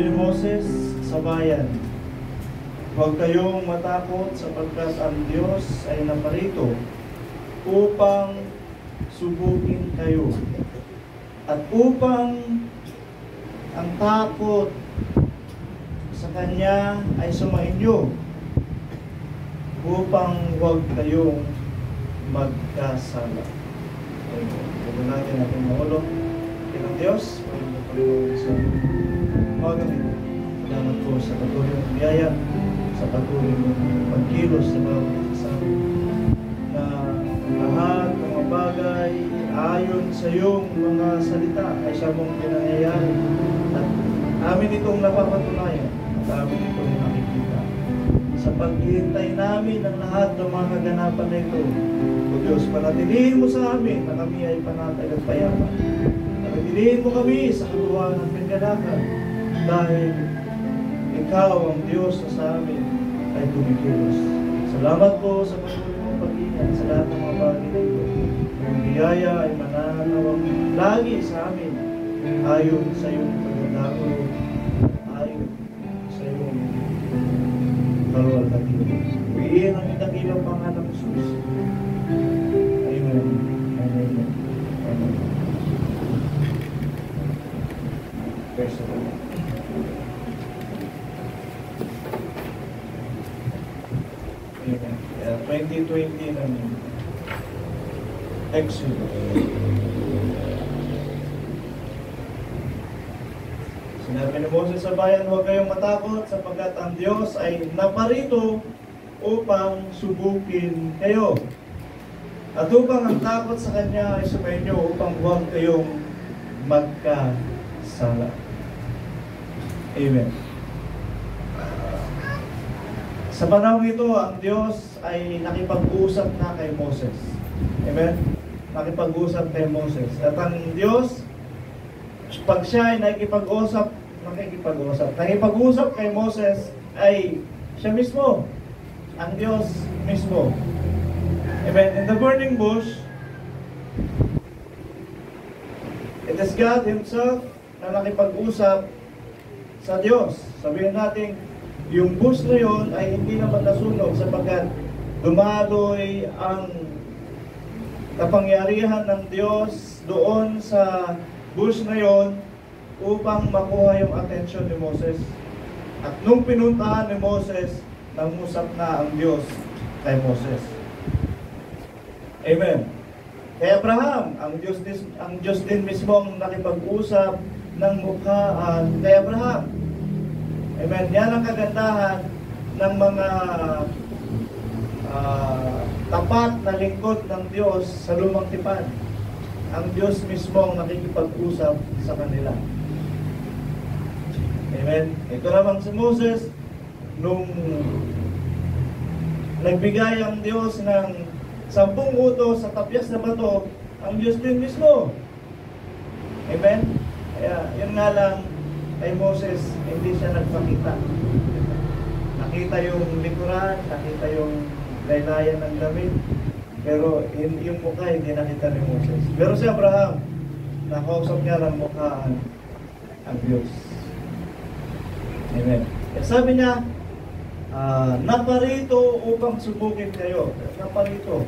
ni Moses sa bayan, huwag kayong matakot sapagkat ang Diyos ay naparito upang subukin kayo. At upang ang takot sa Kanya ay sumainyo, upang huwag kayong magkasala. Ito natin ating mahulog. Ng Diyos, Panginoon sa umagang ito. Salamat po sa patuloy ng biyaya, sa patuloy ng pagkilos sa bawat kasama, na lahat ng mga bagay ayon sa iyong mga salita ay siya mong pinangyayari. At amin itong napapatunayan at amin itong nakikita. Sa paghihintay namin ng lahat ng mga kaganapan na ito, O Diyos, panatilihin mo sa amin na kami ay panatag at payaman. Pagdilihin mo kami sa kaluwaan ng kaganapan, dahil Ikaw ang Diyos na sa amin ay tumikilos. Salamat po sa patuloy mong pag-ingat sa lahat ng mga bagay na ito. Ang biyaya ay mananawang lagi sa amin ayon sa iyong pagdadako, ayon sa iyong kaluwal na Diyos. Iyan ang dakilang pangalan ng Jesus. Amen. Amen. Amen. Verse 2020 namin. Exodus. Sinabi ni Moses sa bayan, huwag kayong matakot sapagkat ang Diyos ay naparito upang subukin kayo. At upang ang takot sa Kanya ay sumainyo upang huwag kayong magkasala. Amen. Sa panahon ito, ang Diyos ay nakipag-usap na kay Moses. Amen? Nakipag-usap kay Moses. At ang Diyos, pag siya ay nakipag-usap kay Moses, ay siya mismo, ang Diyos mismo. Amen? In the burning bush, it is God Himself na nakipag-usap sa Diyos. Sabihin natin, yung bush na yun ay hindi naman nasunog sapagkat dumaloy ang kapangyarihan ng Diyos doon sa bush na yun upang makuha yung atensyon ni Moses. At nung pinuntahan ni Moses, nangusap na ang Diyos kay Moses. Amen. Kay Abraham, ang Diyos din mismo ang nakipag-usap ng mukhaan kay Abraham. Amen. Yan ang kagandahan ng mga tapat na lingkod ng Diyos sa lumang tipan. Ang Diyos mismo ang nakikipag-usap sa kanila. Amen. Ito namang si Moses, nung nagbigay ang Diyos ng 10 utos sa tapyas na bato, ang Diyos din mismo. Amen. Kaya yun nga lang, kay Moses, hindi siya nagpakita. Nakita yung likuran, nakita yung laylayan ng damit, pero yung mukha hindi nakita ni Moses. Pero si Abraham, nakausap niya ng mukhaan ang Diyos. Amen. Kaya sabi niya, naparito upang subukin kayo. Naparito.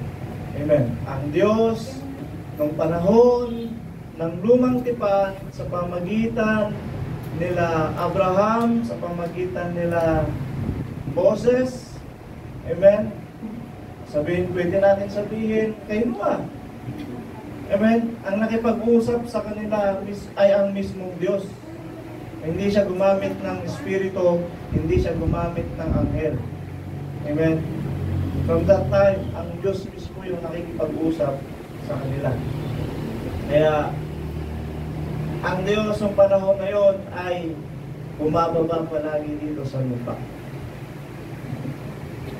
Amen. Ang Diyos, nung panahon ng lumang tipan, sa pamagitan nila Abraham, sa pamagitan nila Moses, amen, pwede natin sabihin kay Noah, amen, ang nakipag-usap sa kanila ay ang mismong Diyos. Hindi siya gumamit ng espiritu, hindi siya gumamit ng anghel. Amen. From that time, ang Diyos mismo yung nakikipag-usap sa kanila. Kaya ang Diyos ng panahon na yon ay bumababa palagi dito sa lupa.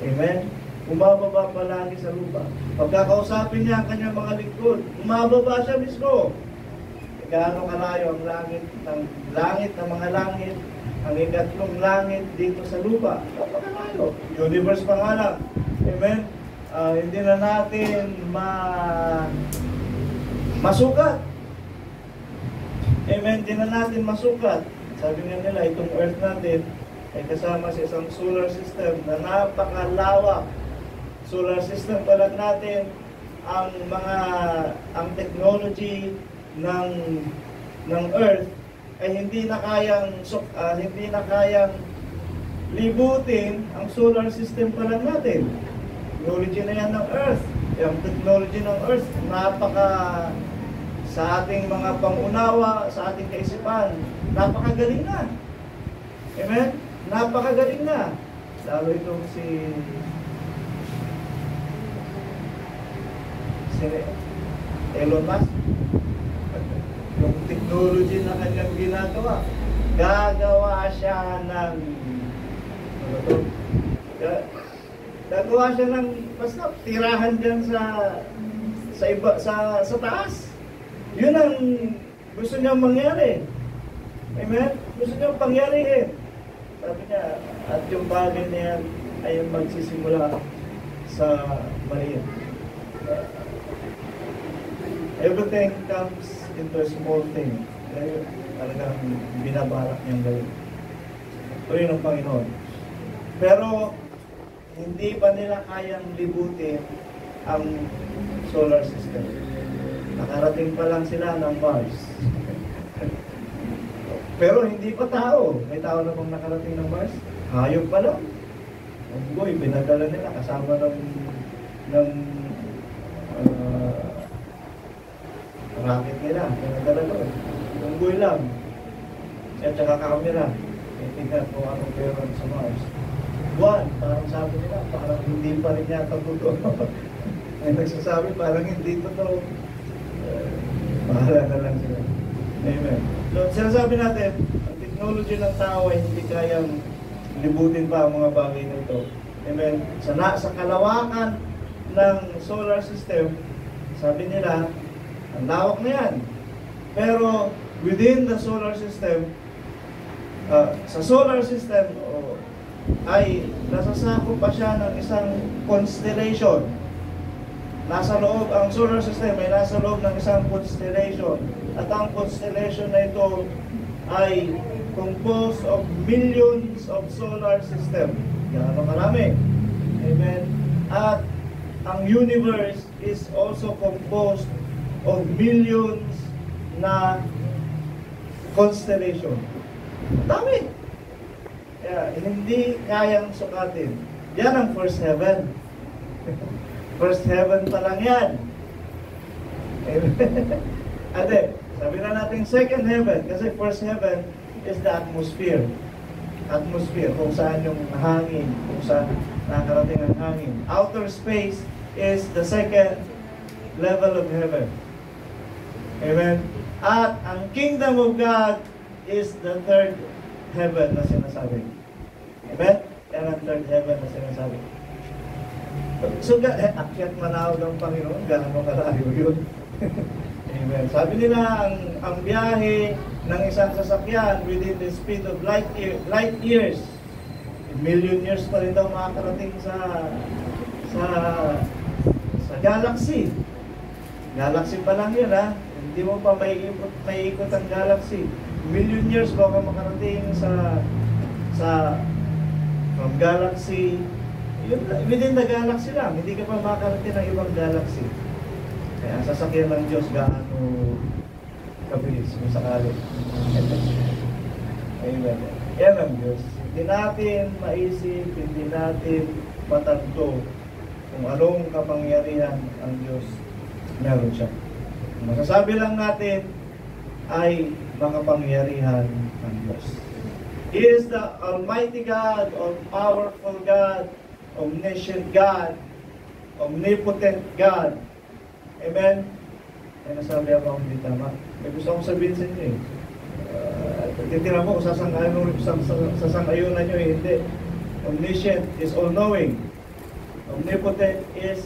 Amen? Bumababa palagi sa lupa. Pagkakausapin niya ang kanyang mga lingkod, bumababa siya mismo. Gaano kalayo ang langit ng mga langit, ang ikatlong langit dito sa lupa. Napakalayo. Universe pa nga lang. Amen? Hindi na natin masukat. Amen, di na natin masukat Sabi nga nila, itong Earth natin ay kasama sa isang solar system na napakalawak. Solar system pa lang natin, ang technology ng Earth ay hindi na kayang libutin ang solar system pa lang natin. Technology na yan ng Earth. Yung technology ng Earth, sa ating mga pangunawa, sa ating kaisipan, napakagaling na. Amen? Napakagaling na. Lalo itong si Elon Musk. Yung technology na kanyang ginagawa, gagawa siya ng basta tirahan dyan sa taas. Yun ang gusto niyang mangyari. Amen? Gusto niyang pangyarihin. Sabi niya, at yung bagay na yan ay magsisimula sa maliit. Everything comes into a small thing. Kaya talagang binabalak niyang gawin. Ito yun ang Panginoon. Pero hindi pa nila kayang libutin ang solar system. Nakarating pa lang sila ng Mars. Pero hindi pa tao. May tao na bang nakarating ng Mars? Hayop pa lang. Ang boy, binadala nila kasama ng rocket nila. Binadala doon. Ang boy lang. At saka camera. Tingnan kung anong meron sa Mars. Buwan, parang sabi nila, parang hindi pa rin yata totoo. May nagsasabi, parang hindi totoo. Bahala na lang sila. Amen. So, sinasabi natin, ang technology ng tao ay hindi kayang libutin pa ang mga bagay na ito. Amen. Sa kalawakan ng solar system, sabi nila, ang lawak na yan. Pero, within the solar system, sa solar system, ay nasasakop pa siya ng isang constellation. Nasa loob, ang solar system ay nasa loob ng isang constellation. At ang constellation na ito ay composed of millions of solar system. Gano'n marami. Amen. At ang universe is also composed of millions na constellation. Dami. Kaya hindi kayang sukatin. Yan ang first heaven. First heaven pa lang yan. Ate, sabi na natin second heaven, kasi first heaven is the atmosphere. Atmosphere, kung saan yung hangin, kung saan nakarating ang hangin. Outer space is the second level of heaven. Amen? At ang kingdom of God is the third heaven na sinasabi. Amen? Yan ang third heaven na sinasabi. So, akyat manawag ng Panginoon, gano'n mo kalayo yun. Amen. Sabi nila, ang biyahe ng isang sasakyan within the speed of light years, million years pa rin daw makakarating sa galaxy. Galaxy pa lang yun, ha? Hindi mo pa maiikot ang galaxy. Million years bago makarating from galaxy, within the galaxy lang, hindi ka pa makarating ng ibang galaxy. Kaya ang sasakyan ng Diyos gaano kabilis kung sakali. Amen. Yan ang Diyos. Hindi natin maisip, hindi natin matanto kung anong kapangyarihan ang Diyos meron siya. Masasabi lang natin ay makapangyarihan ang Diyos. He is the Almighty God, all-powerful God, omniscient God, omnipotent God. Amen? Ay nasabi ako hindi tama. May gusto akong sabihin sa inyo eh. Titira mo kung sasang-ayunan nyo eh. Hindi. Omniscient is all-knowing. Omnipotent is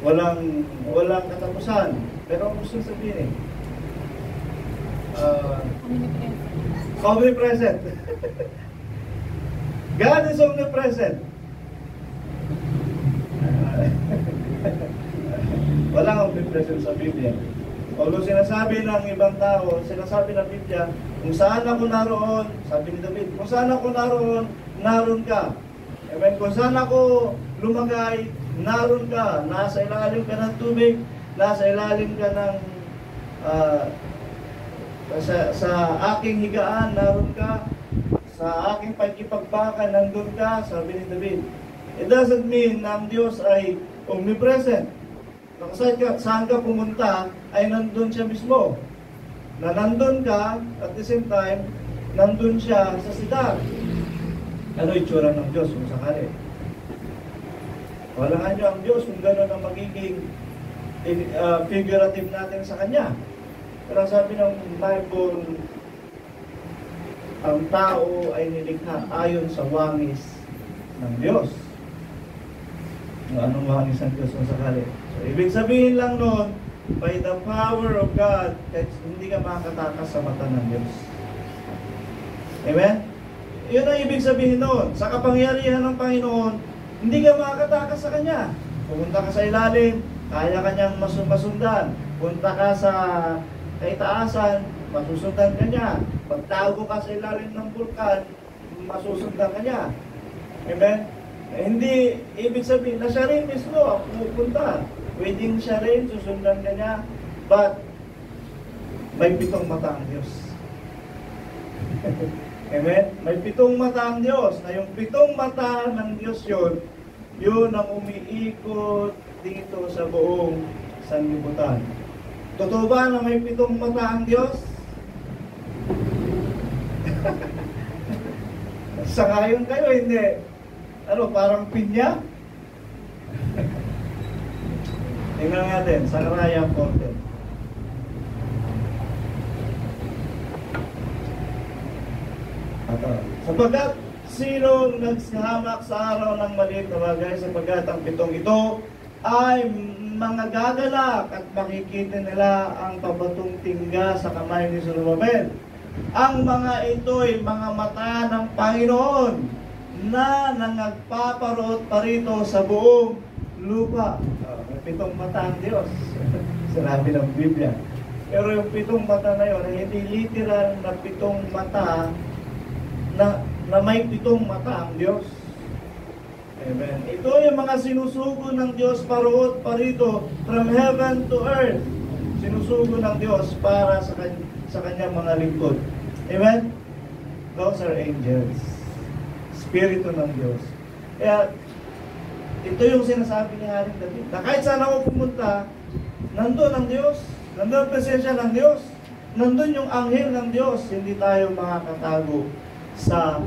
walang katapusan. Pero ang gusto sabihin omnipresent. God is omnipresent. Walang omnipresent sa Biblia. Although sinasabi ng ibang tao, sinasabi ng Biblia, kung saan ako naroon, sabi ni David, kung saan ako naroon, naroon ka. Amen. Kung saan ako lumagay, naroon ka. Nasa ilalim ka ng tubig, nasa ilalim ka ng sa aking higaan, naroon ka. Sa aking pagkipagbaka, nandun ka, sabi ni David. It doesn't mean na ang Diyos ay omnipresent. Saan ka pumunta, ay nandun siya mismo. Na nandun ka, at the same time, nandun siya sa sidang. Ano itsura ng Diyos kung sakali? Walangan nyo ang Diyos kung gano'n ang magiging figurative natin sa Kanya. Pero sabi ng Bible, ang tao ay nilikha ayon sa wangis ng Diyos. Anong wangis ng Diyos kung sakali? So, ibig sabihin lang nun, by the power of God, kahit hindi ka makakatakas sa mata ng Diyos. Amen? Yun ang ibig sabihin nun. Sa kapangyarihan ng Panginoon, hindi ka makakatakas sa Kanya. Pumunta ka sa ilalim, kaya Kanyang masundan. Punta ka sa kaitaasan, masusundan ka niya. Pagtago ka sa ilalim ng bulkan, masusundan ka niya. Amen? Hindi ibig sabihin na siya rin mismo ang pupunta. Pwedeng siya rin, susundan ka niya. But, may 7 mata ang Diyos. Amen? May 7 mata ang Diyos. Na yung 7 mata ng Diyos yun ang umiikot dito sa buong sanlibutan. Totoo ba na may 7 mata ang Diyos? Sangayon kayo, hindi. Ano, parang pinya? Tingnan natin, Sakaraya 14. Sapagkat sino naghamak sa araw ng maliit na bagay, sapagkat ang 7 ito ay mga gagalak at makikita nila ang pabatong tingga sa kamay ni Zorobabel. Ang mga ito ay mga mata ng Panginoon na nagpaparot parito sa buong lupa. May 7 mata ang Diyos. Sinabi ng Biblia. Pero yung 7 mata na yun, hindi literal na 7 mata na may 7 mata ang Diyos. Amen. Ito yung mga sinusugo ng Diyos parito from heaven to earth. Sinusugo ng Diyos para sa kanyang mga lingkod. Amen? Those are angels. Spirito ng Diyos. Kaya, ito yung sinasabi ni Haring David. Na kahit saan ako pumunta, nandun ang Diyos. Nandun ang presensya ng Diyos. Nandun yung anghel ng Diyos. Hindi tayo makakatago sa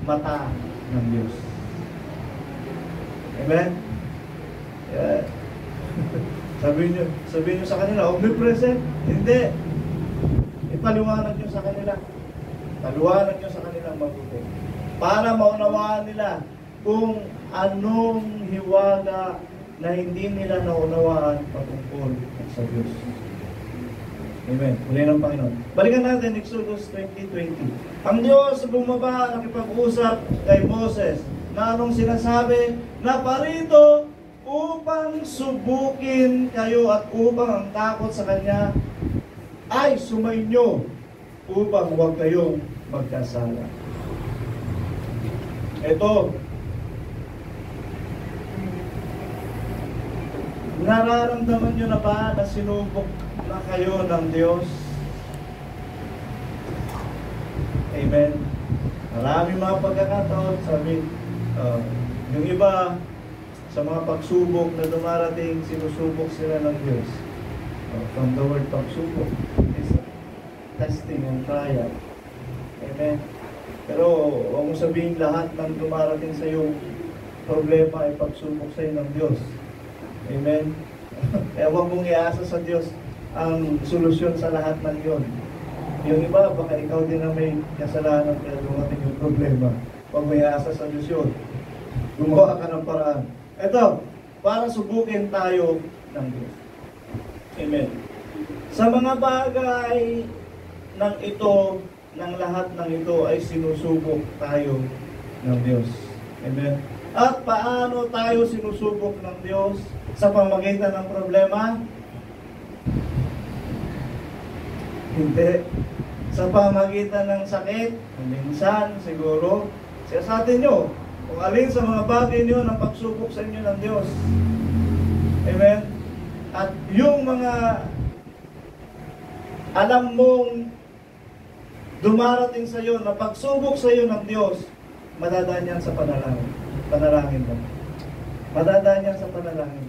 mata ng Diyos. Amen? Yeah. Sabihin nyo sa kanila, omnipresent? Hindi. Ipaliwanag nyo sa kanila. Paliwanag nyo sa kanila mabuti. Para maunawaan nila kung anong hiwaga na hindi nila naunawaan patungkol sa Diyos. Amen. Muli ng Panginoon. Balikan natin Exodus 20:20. Ang Diyos bumaba nakipag-usap kay Moses na anong sinasabi? Na parito upang subukin kayo at upang ang takot sa Kanya ay sumainyo upang huwag kayong magkasala. Ito, nararamdaman nyo na ba na sinubok na kayo ng Diyos? Amen. Maraming mga pagkakataon, sabi, yung iba, sa mga pagsubok na dumarating, sinusubok sila ng Diyos. From the word pagsubok, is testing and trial. Amen. Pero huwag mo sabihin lahat ng dumarating sa iyong problema ay pagsubok sa iyo ng Diyos. Amen. Kaya huwag mong iasa sa Diyos ang solusyon sa lahat ng yun. Yung iba, baka ikaw din na may kasalanan kaya dumating yung problema. Huwag mo iasa sa Diyos yun. Gumawa ka ng paraan. Ito, para subukin tayo ng Diyos. Amen. Sa mga bagay ng ito, ng lahat ng ito ay sinusubok tayo ng Diyos. Amen. At paano tayo sinusubok ng Diyos sa pamamagitan ng problema? Hindi. Sa pamagitan ng sakit, minsan siguro, siya sa atin nyo, kung alin sa mga bagay nyo ng pagsubok sa inyo ng Diyos. Amen? At yung mga alam mong dumarating sa iyo, na pagsubok sa iyo ng Diyos, madadaan yan sa panalangin. Panalangin mo. Madadaan yan sa panalangin.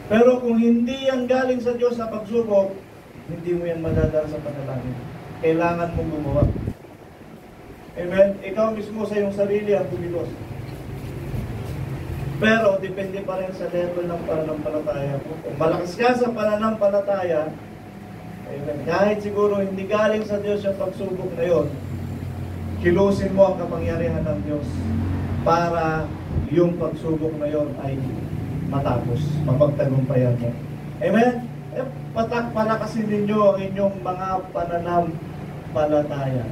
Pero kung hindi yan galing sa Diyos na pagsubok, hindi mo yan madadaan sa panalangin. Kailangan mong gumawa. Amen? Ikaw mismo sa iyong sarili ang kumilos. Pero depende pa rin sa level ng pananampalataya mo. Kung malakas ka sa pananampalataya, amen, kahit siguro hindi galing sa Diyos yung pagsubok na yun, kilusin mo ang kapangyarihan ng Diyos para yung pagsubok na yun ay matapos, mapagtagumpayan mo. Amen? Palakasin ninyo ang inyong mga pananampalataya.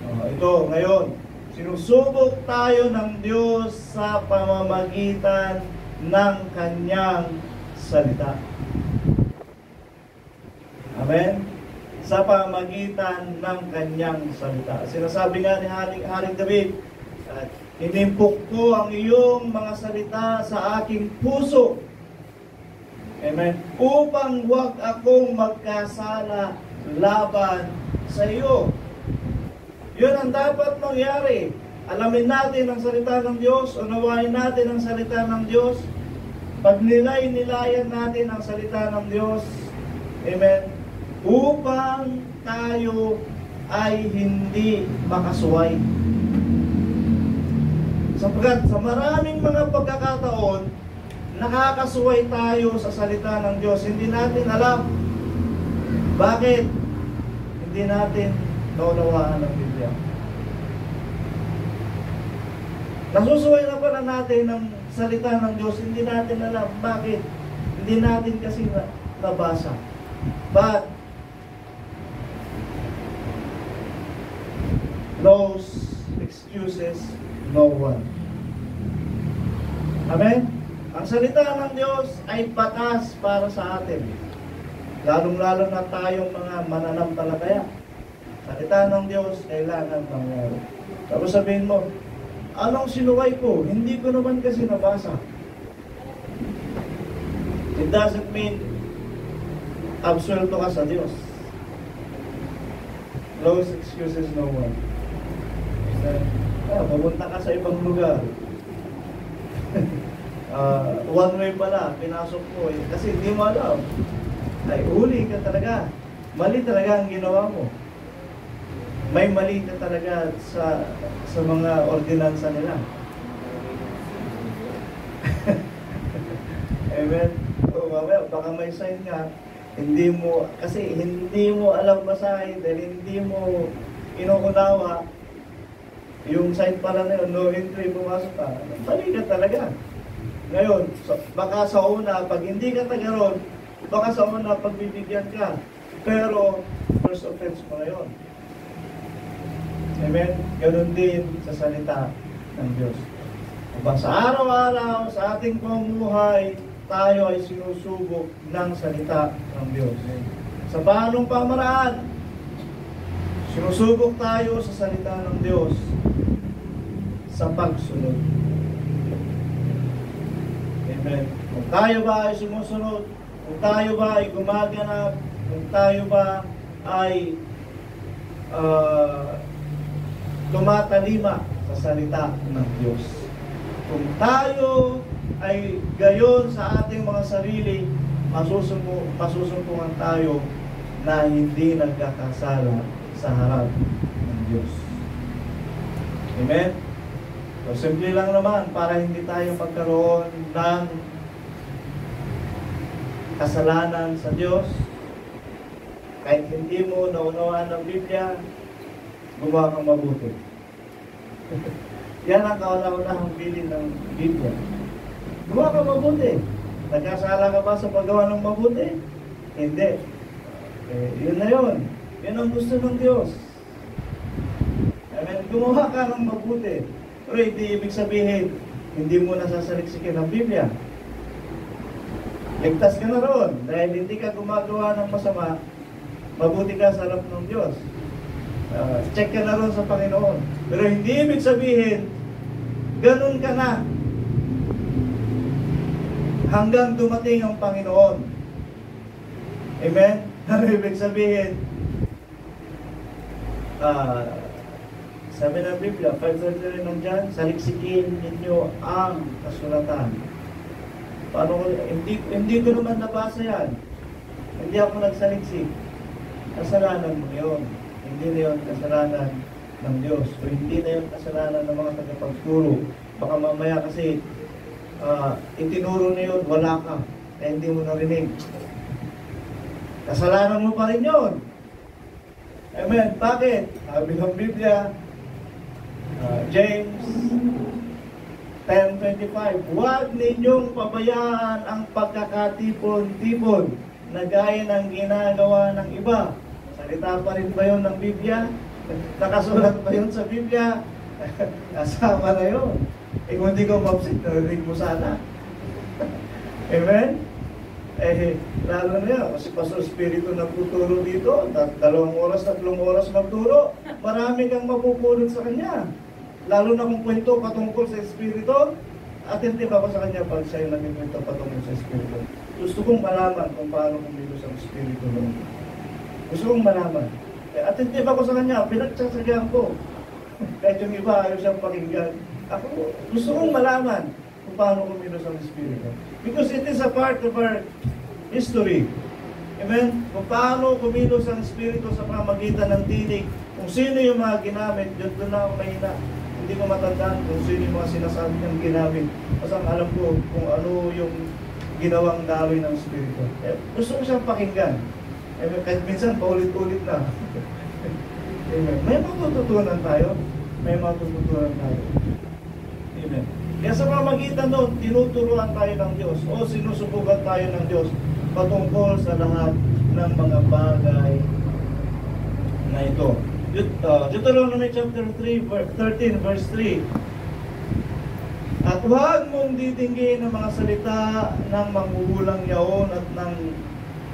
Ito, ngayon, sinusubok tayo ng Diyos sa pamamagitan ng Kanyang salita. Amen? Sa pamamagitan ng Kanyang salita. Sinasabi nga ni Haring David, inimpok ko ang iyong mga salita sa aking puso. Amen? Upang huwag akong magkasala laban sa iyo. Yun ang dapat mangyari. Alamin natin ang salita ng Diyos, unawain natin ang salita ng Diyos, pagnilay-nilayan natin ang salita ng Diyos. Amen? Upang tayo ay hindi makasuway. Sapagkat sa maraming mga pagkakataon, nakakasuway tayo sa salita ng Diyos. Hindi natin alam. Bakit? Hindi natin naunawaan ng Biblia. Nasusuway na pala natin ng salita ng Diyos, hindi natin alam. Bakit? Hindi natin kasi nabasa. But those excuses, no one. Amen? Ang salita ng Diyos ay batas para sa atin. Lalong-lalo na tayong mga mananampalataya. Salita ng Diyos, kailangan mangyari. Tapos sabihin mo, anong sinuway ko? Hindi ko naman kasi nabasa. It doesn't mean absuelto ka sa Diyos. Those excuses, no one. Pumunta ka sa ibang lugar. One way pala, pinasok ko eh. Kasi hindi mo alam. Ay, uli ka talaga. Mali talaga ang ginawa mo. May mali ka talaga sa mga ordinansa nila. Amen? O, mamaya, baka may sign nga, kasi hindi mo alam basahin, dahil hindi mo inuunawa, yung sign pala na yun, no entry, pumasok ka, mali ka talaga. Ngayon, baka sa una, pag hindi ka tagaroon, baka sa una, pagbibigyan ka, pero first offense mo na yun. Amen? Ganun din sa salita ng Diyos. Kapag sa araw-araw, sa ating pamumuhay, tayo ay sinusubok ng salita ng Diyos. Sa paanong pamaraan, sinusubok tayo sa salita ng Diyos sa pagsunod. Amen? Kung tayo ba ay sumusunod, kung tayo ba ay gumaganap, kung tayo ba ay tumatalima sa salita ng Diyos. Kung tayo ay gayon sa ating mga sarili, masusumpungan tayo na hindi nagkakasala sa harap ng Diyos. Amen? So, simple lang naman, para hindi tayo magkaroon ng kasalanan sa Diyos. Kahit hindi mo naunawaan ng Biblia, gumawa kang mabuti. Yan ang kauna-unahang bilin ng Biblia. Gumawa kang mabuti. Nagkasala ka ba sa paggawa ng mabuti? Hindi. Yun na yun. Yun ang gusto ng Diyos. Amen. Gumawa ka ng mabuti. Pero hindi ibig sabihin, hindi mo nasasaliksikin ang Biblia. Ligtas ka na roon. Dahil hindi ka gumagawa ng masama, mabuti ka sa harap ng Diyos. Check ka na ron sa Panginoon. Pero hindi ibig sabihin, ganun ka na hanggang dumating ang Panginoon. Amen? Ano ibig sabihin? Sabi ng Biblia, 5:33 ng John, saliksikin ninyo ang kasulatan. Paano ko, hindi ko naman nabasa yan. Hindi ako nagsaliksik. Kasalanan mo yun. Hindi na yun kasalanan ng Diyos. O hindi na yun kasalanan ng mga tagapagturo. Baka mamaya kasi itinuro na yun, wala ka. Kaya hindi mo narinig. Kasalanan mo pa rin yun. Amen. Bakit? Sabi ng Biblia, James 10:25, huwag ninyong pabayaan ang pagkakatipon-tipon na gaya ng ginagawa ng iba. Salita pa rin ba yun ng Biblia? Nakasulat ba yun sa Biblia? Kasama na yun. Kung hindi ko mapsit, narinig mo sana. Amen? Lalo na yan, kasi Pastor Espiritu nagtuturo dito, 2 oras, 3 oras magturo, marami kang mapupulot sa kanya. Lalo na kung kwento patungkol sa Espiritu, attentive ako sa kanya pag siya yung nagkikwento patungkol sa Espiritu. Gusto kong malaman kung paano kumilos ang Espiritu ng gusto kong malaman. Attentive ako sa kanya, pinagsasagyaan ko. Kahit yung iba, ayaw siyang pakinggan. Ako, gusto kong malaman kung paano kumilos ang Espiritu. Because it is a part of our history. Amen? Kung paano kumilos ang Espiritu sa pamagitan ng tinig, kung sino yung mga ginamit, doon na ako mahina. Hindi ko matandaan kung sino yung mga sinasabi niyang ginamit. Kasi alam ko kung ano yung ginawang daloy ng Espiritu. Gusto ko siyang pakinggan. Kahit minsan, paulit-ulit na. Amen. May matututunan tayo. May matututunan tayo. Amen. Kaya sa pamagitan doon, tinuturuan tayo ng Diyos o sinusubukan tayo ng Diyos patungkol sa lahat ng mga bagay na ito. Deuteronomy chapter 13 verse 3. At huwag mong ditinggin ang mga salita ng manghuhulang yaon at ng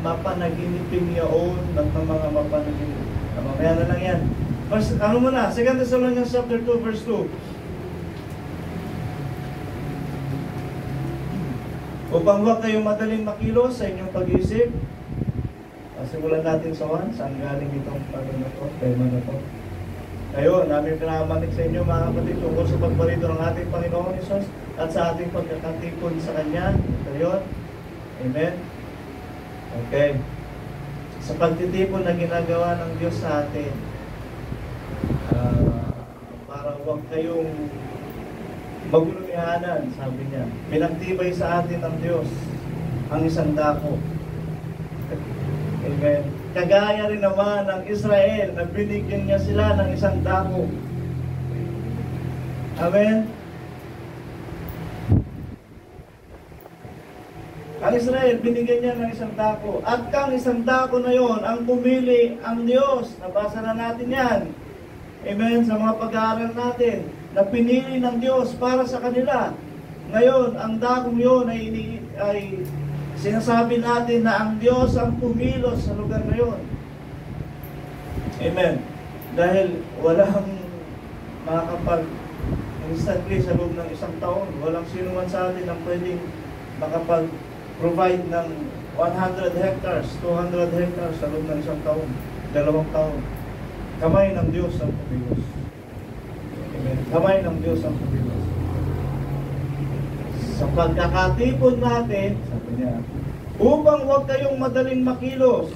mapanaginiping yaon at ng mga mapanaginip. Mamaya na lang yan. Verse, ano mo na? 2 Thessalonians chapter 2 verse 2. Upang huwag kayong madaling makilos sa inyong pag-iisip. Simulan natin sa 1. Saan galing itong tema na to? Ngayon, namin pinakamanik sa inyo mga kapatid tungkol sa pagbarito ng ating Panginoon Hesus at sa ating pagkakatipon sa Kanya. Ito yun. Amen? Okay. Sa pagtitipon na ginagawa ng Diyos sa atin, para huwag kayong magulumihanan, sabi niya. Pinagtibay sa atin ng Diyos ang isang dako. Amen. Kagaya rin naman ng Israel na binigyan niya sila ng isang dako. Amen. Ang Israel, binigyan niya ng isang dako. At kang isang dako na yon, ang pumili ang Diyos. Nabasa na natin yan. Amen. Sa mga pag-aaral natin, na pinili ng Diyos para sa kanila. Ngayon, ang dakong yun ay sinasabi natin na ang Diyos ang pumilos sa lugar na yun. Amen. Dahil walang makakapag-instantly sa loob ng isang taon, walang sino man sa atin ang pwedeng makapag-provide ng 100 hectares, 200 hectares sa loob ng isang taon, 2 taon. Kamay ng Diyos ang pumilos. Amen. Kamay ng Diyos ang pumilos. Sa pagkakatipon natin, sabi niya, upang huwag kayong madaling makilos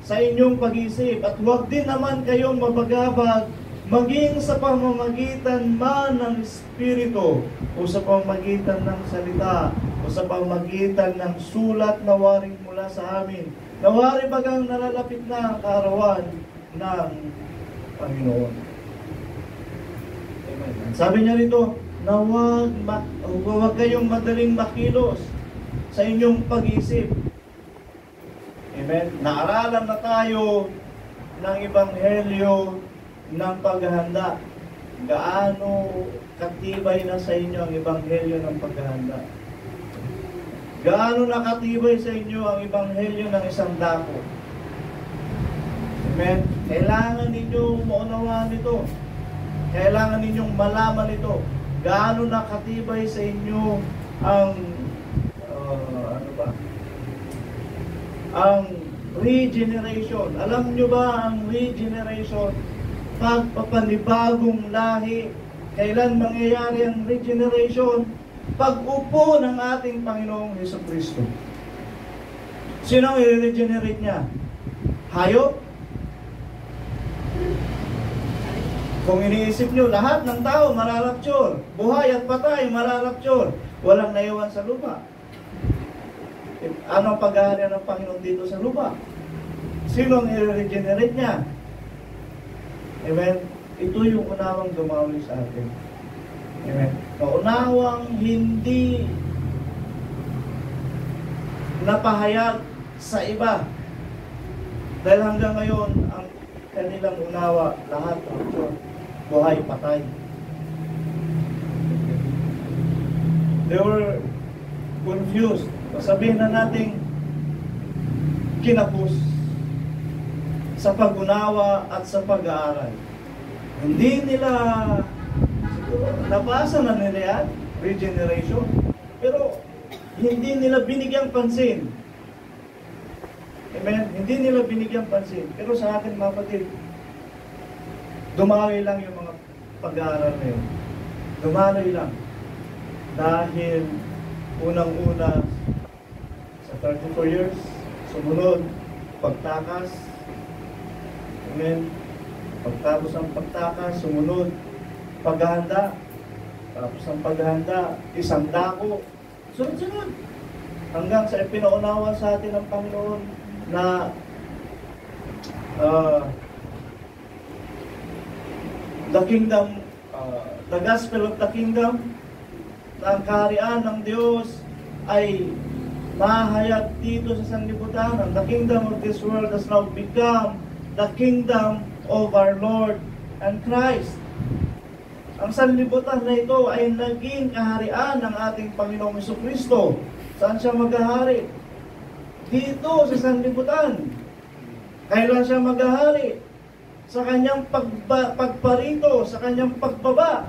sa inyong pag-isip at huwag din naman kayong mabagabag maging sa pamamagitan man ng Espiritu o sa pamamagitan ng salita o sa pamamagitan ng sulat na waring mula sa amin. Nawari bagang nalalapit na ang kaarawan ng Panginoon. Amen. Sabi niya rito, na huwag kayong madaling makilos sa inyong pag-iisip. Amen. Naaralan na tayo ng Ebanghelyo ng paghahanda. Gaano katibay na sa inyo ang Ebanghelyo ng paghahanda? Gaano nakatibay sa inyo ang Ebanghelyo ng isang dako? Amen? Kailangan ninyong maunawaan ito. Kailangan ninyong malaman ito. Gaano nakatibay sa inyo ang ang regeneration. Alam nyo ba ang regeneration? Pagpapanibagong lahi. Kailan mangyayari ang regeneration? Pag-upo ng ating Panginoong Hesukristo. Sino ang i-regenerate niya? Hayop? Kung iniisip nyo, lahat ng tao mararapture. Buhay at patay mararapture. Walang naiwan sa lupa. Anong pag-aharian ng Panginoon dito sa lupa? Sino ang i-regenerate niya? Amen? Ito yung unawang dumawali sa atin. Amen? Unawang hindi napahayag sa iba. Dahil hanggang ngayon, ang kanilang unawa, lahat rapture, buhay, patay. They were confused. Sabihin na natin kinapos sa pag-unawa at sa pag-aaral. Hindi nila nabasa na nila yan, regeneration, pero hindi nila binigyang pansin. Amen? Hindi nila binigyang pansin. Pero sa akin mga kapatid, dumaloy lang yung mga pag-aaral na yun. Dumaloy lang. Dahil unang-una, 34 years, sumunod, pagtakas. Amen. Pagtapos ang pagtakas, sumunod, paghahanda. Tapos ang paghahanda, isang dako. Sunod-sunod. Hanggang sa ipinaunawa sa atin ng Panginoon na the kingdom, the gospel of the kingdom, na ang kaharian ng Diyos ay mahayag dito sa sanlibutan. The kingdom of this world has now become the kingdom of our Lord and Christ. Ang sanlibutan na ito ay naging kaharian ng ating Panginoong Hesukristo. Saan siya maghahari? Dito sa sanlibutan. Kailan siya maghahari? Sa kanyang pagparito, sa kanyang pagbaba.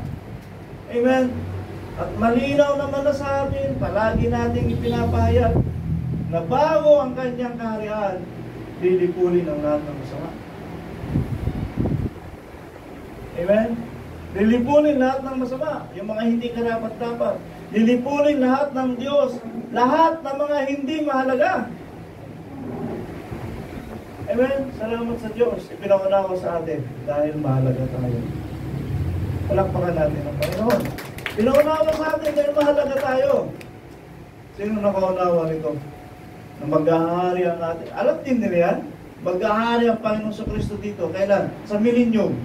Amen? At malinaw naman na sa atin, palagi nating ipinapahayag na bago ang kanyang kaharian, lilipulin ang lahat ng masama. Amen? Lilipulin lahat ng masama, yung mga hindi karapat-dapat. Lilipulin lahat ng Diyos, lahat ng mga hindi mahalaga. Amen? Salamat sa Diyos, ipinaunawa sa atin dahil mahalaga tayo. Palakpakan natin ang Panginoon. Pinaunawa sa atin dahil mahalaga tayo. Sino nakaunawa nito? Na maghahari ang atin. Alam din nila yan? Maghahari ang Panginoon sa Kristo dito. Kailan? Sa millennium.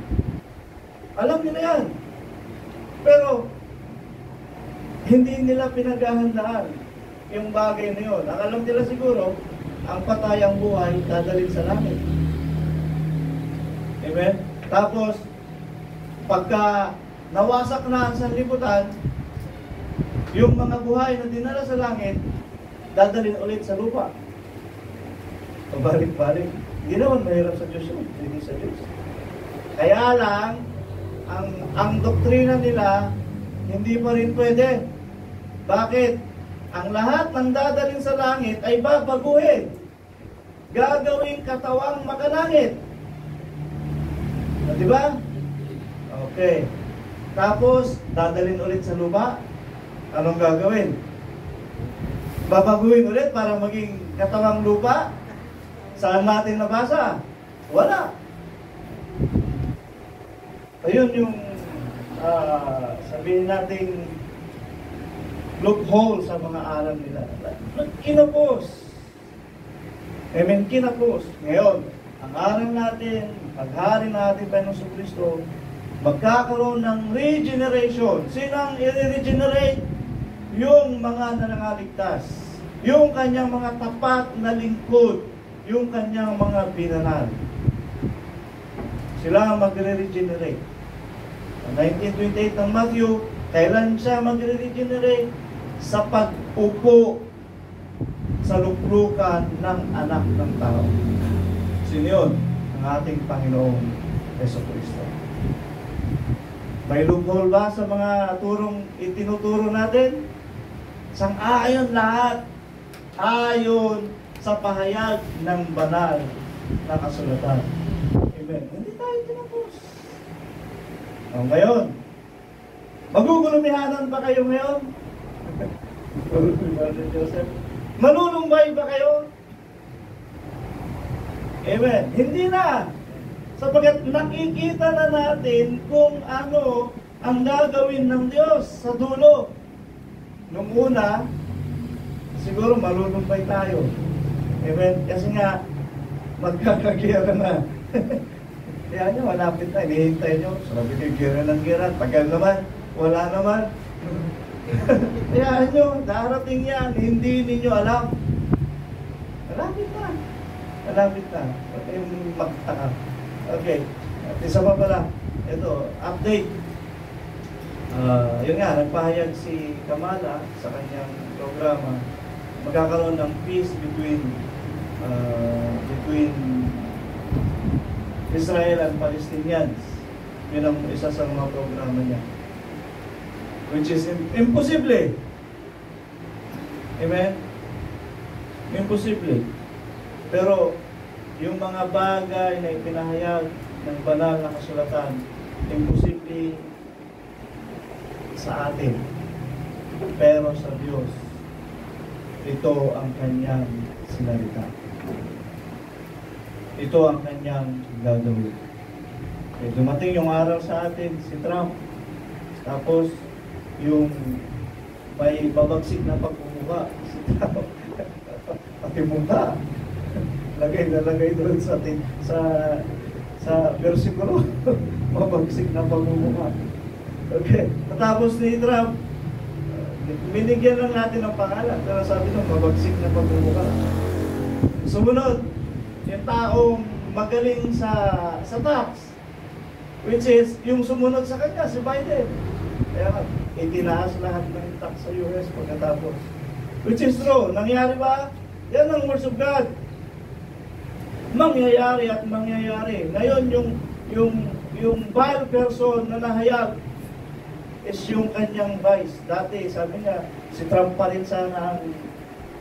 Alam nila yan. Pero, hindi nila pinaghahandaan yung bagay na yun. Ang alam nila siguro, ang patayang buhay dadalhin sa langit. Amen? Tapos, pagka nawasak na ang sanlibutan, yung mga buhay na dinala sa langit, dadalhin ulit sa lupa. Pabalik-balik. Hindi naman mahirap sa Diyos yun. Hindi sa Diyos. Kaya lang, ang doktrina nila, hindi pa rin pwede. Bakit? Ang lahat ng dadalhin sa langit ay babaguhin. Gagawing katawang makalangit. Diba? Okay. Tapos, dadalhin ulit sa lupa. Anong gagawin? Babaguhin ulit para maging katawang lupa? Saan natin nabasa? Wala. Ayun yung sabihin nating loophole sa mga aral nila. Kinapos. Amen, kinapos. Ngayon, ang aral natin, paghari natin Panginoon Jesucristo, magkakaroon ng regeneration. Sino ang i-regenerate? Yung mga nanangaligtas. Yung kanyang mga tapat na lingkod. Yung kanyang mga binanal. Sila ang magre-regenerate. 1928 ng Matthew, kailan siya magre-regenerate? Sa pag-upo sa luklukan ng anak ng tao. Sino yun? Ang ng ating Panginoong Jesucristo. May loophole ba sa mga turong itinuturo natin? Sang-ayon lahat. Ayon sa pahayag ng banal na kasulatan. Amen. Hindi tayo tinapos. Ngayon, magugulumihanan ba kayo ngayon? Joseph, manunumay ba kayo? Amen. Hindi na. Sapagkat nakikita na natin kung ano ang gagawin ng Diyos sa dulo. Nung una, siguro malunumbay tayo. Amen. Kasi nga, magkakagira na. Kaya nyo, malapit na. Hinihintay nyo. Sabi nyo, gira ng gira. Tagal naman. Wala naman. Kaya nyo, darating yan. Hindi ninyo alam. Malapit na. Malapit na. Huwag kayong magtaka. Okay. At isa pa pala. Ito, update. Yun nga, nagpahayag si Kamala sa kanyang programa. Magkakaroon ng peace between Israel and Palestinians. Yun ang isa sa mga programa niya. Which is imposible. Amen? Imposible. Pero yung mga bagay na ipinahayag ng banal na kasulatan, imposible sa atin. Pero sa Diyos, ito ang kanyang sinalita. Ito ang kanyang gagawin. Dumating yung araw sa atin, si Trump. Tapos, yung may babagsik na pagbubuka, si Trump. Pati mukha. Lagay na lagay doon sa versikulo. Babagsik na pagbubuka. Okay. Matapos ni Trump, binigyan lang natin ng pangalan. Pero sabi nung mabagsik na pagbubuka. Sumunod, yung taong magaling sa tax, which is yung sumunod sa kanya, si Biden. Kaya itinaas lahat ng tax sa US pagkatapos. Which is true. Nangyari ba? Yan ang words of God. Mangyayari at mangyayari. Ngayon, yung vile person na nahayag is yung kanyang vice. Dati, sabi niya, si Trump pa rin sana ang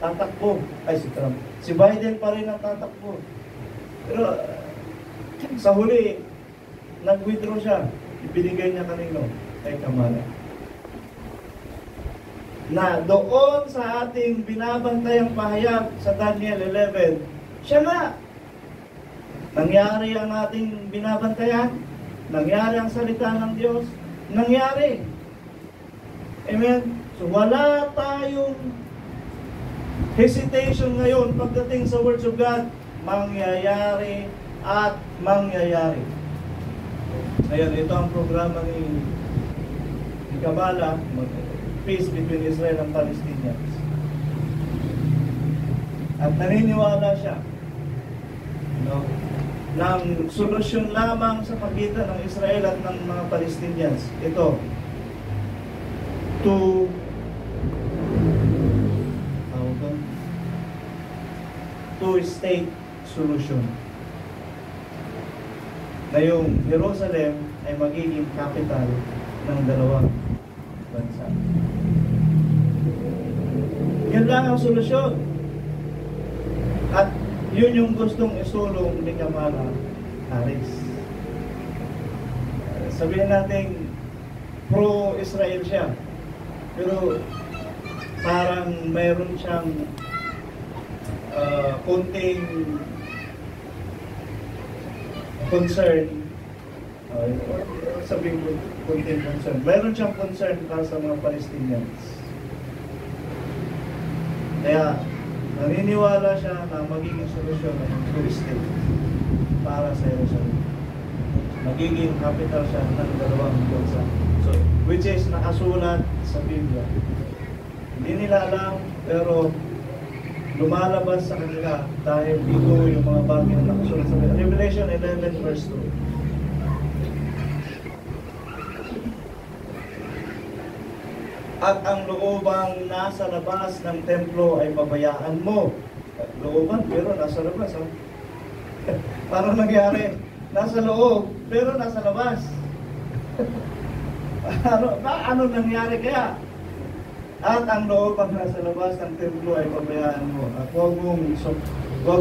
tatakbo. Ay, si Trump. Si Biden pa rin ang tatakbo. Pero, sa huli, nag-withdraw siya. Ibinigay niya kanino? Kay Kamala. Na doon sa ating binabantayang pahayag sa Daniel 11, siya nga. Nangyari ang ating binabantayan. Nangyari ang salita ng Diyos. Nangyari. Amen? So wala tayong hesitation ngayon pagdating sa words of God. Mangyayari at mangyayari. Ngayon, ito ang programa ni Kamala, peace between Israel and Palestinians. At naniniwala siya ng solusyon lamang sa pagitan ng Israel at ng mga Palestinians. Ito, two-state solution. Na yung Jerusalem ay magiging capital ng dalawang bansa. Yan lang ang solusyon. At yun yung gustong isulong ni Kamala Harris. Sabihin natin pro-Israel siya. Pero parang mayroon siyang konting concern. Sabihin ko konting concern. Mayroon siyang concern para sa mga Palestinians. Kaya naniniwala siya na magiging solusyon ay two-state para sa Jerusalem. Magiging capital siya ng dalawang bansa. So, which is nakasulat sa Biblia. Hindi nila alam, pero lumalabas sa kanila dahil dito yung mga bagay na nakasulat sa Biblia. Revelation 11 verse 2. At ang loobang nasa labas ng templo ay pabayaan mo. Looban, pero nasa labas. Paano nangyari? Nasa loob, pero nasa labas. Ano nangyari kaya? At ang loob ang nasa labas ng templo ay pabayaan mo. At huwag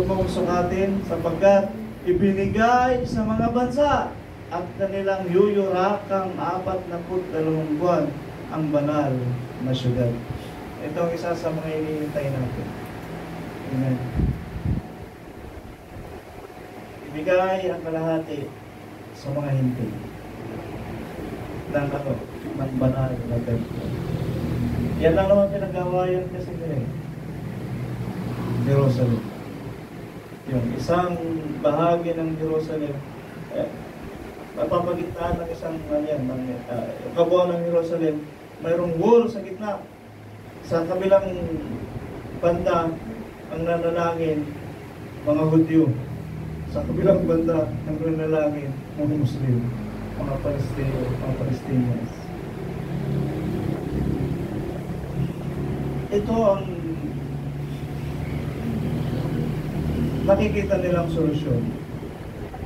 mong sukatin sapagkat ibinigay sa mga bansa at kanilang yuyurakang 42 buwan ang banal na syudad. Ito ang isa sa mga hinihintay natin. Amen. Ibigay ang kalahati sa mga hindi ng banal na templo. Yan lang naman pinagawayan kasi nila Jerusalem. Yung isang bahagi ng Jerusalem, mapapagitan ng isang kabuuan ng Jerusalem, mayroong wall sa gitna. Sa kabilang banda, ang nanalangin, mga Hudyo. Sa kabilang banda, ang nanalangin, mga Muslim, mga Palestinians. Ito ang nakikita nilang solusyon.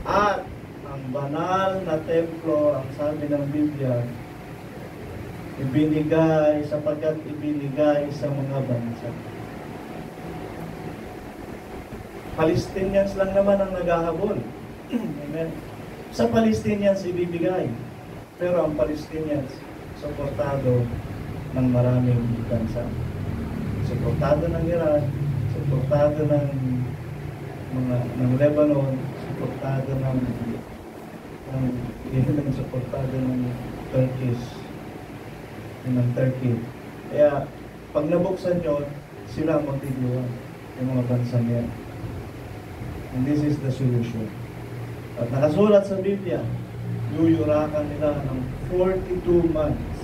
At ang banal na templo, ang sabi ng Biblia, ibinigay sapagkat ibinigay sa mga bansa. Palestinians lang naman ang naghahabol. Amen. Sa Palestinians ibibigay. Pero ang Palestinians, suportado ng maraming bansa. Suportado ng Iran, suportado ng Lebanon, suportado ng Turkey. Kaya pag nabuksan yun, sila magtitiwala yung mga bansa niya. And this is the solution. At nakasulat sa Biblia, yuyurakan nila ng 42 months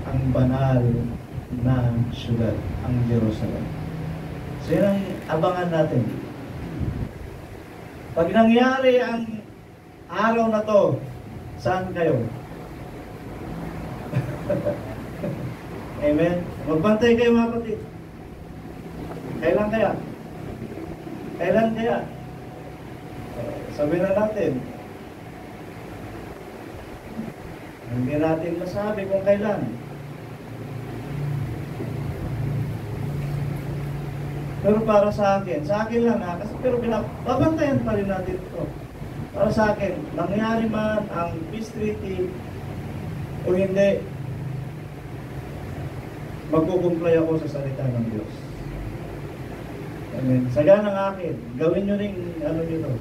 ang banal na syudad, ang Jerusalem. So yun ang abangan natin. Pag nangyari ang araw na to, saan kayo? Amen? Magbantay kayo mga kapatid. Kailan kaya? Kailan kaya? Sabihin na natin. Hindi natin masabi kung kailan. Pero para sa akin lang ha, kasi pero babantayan pa rin natin ito. Para sa akin, nangyari man ang peace treaty o hindi, magkukumplay ako sa salita ng Diyos. Amen. Saga ng akin, gawin nyo rin nito.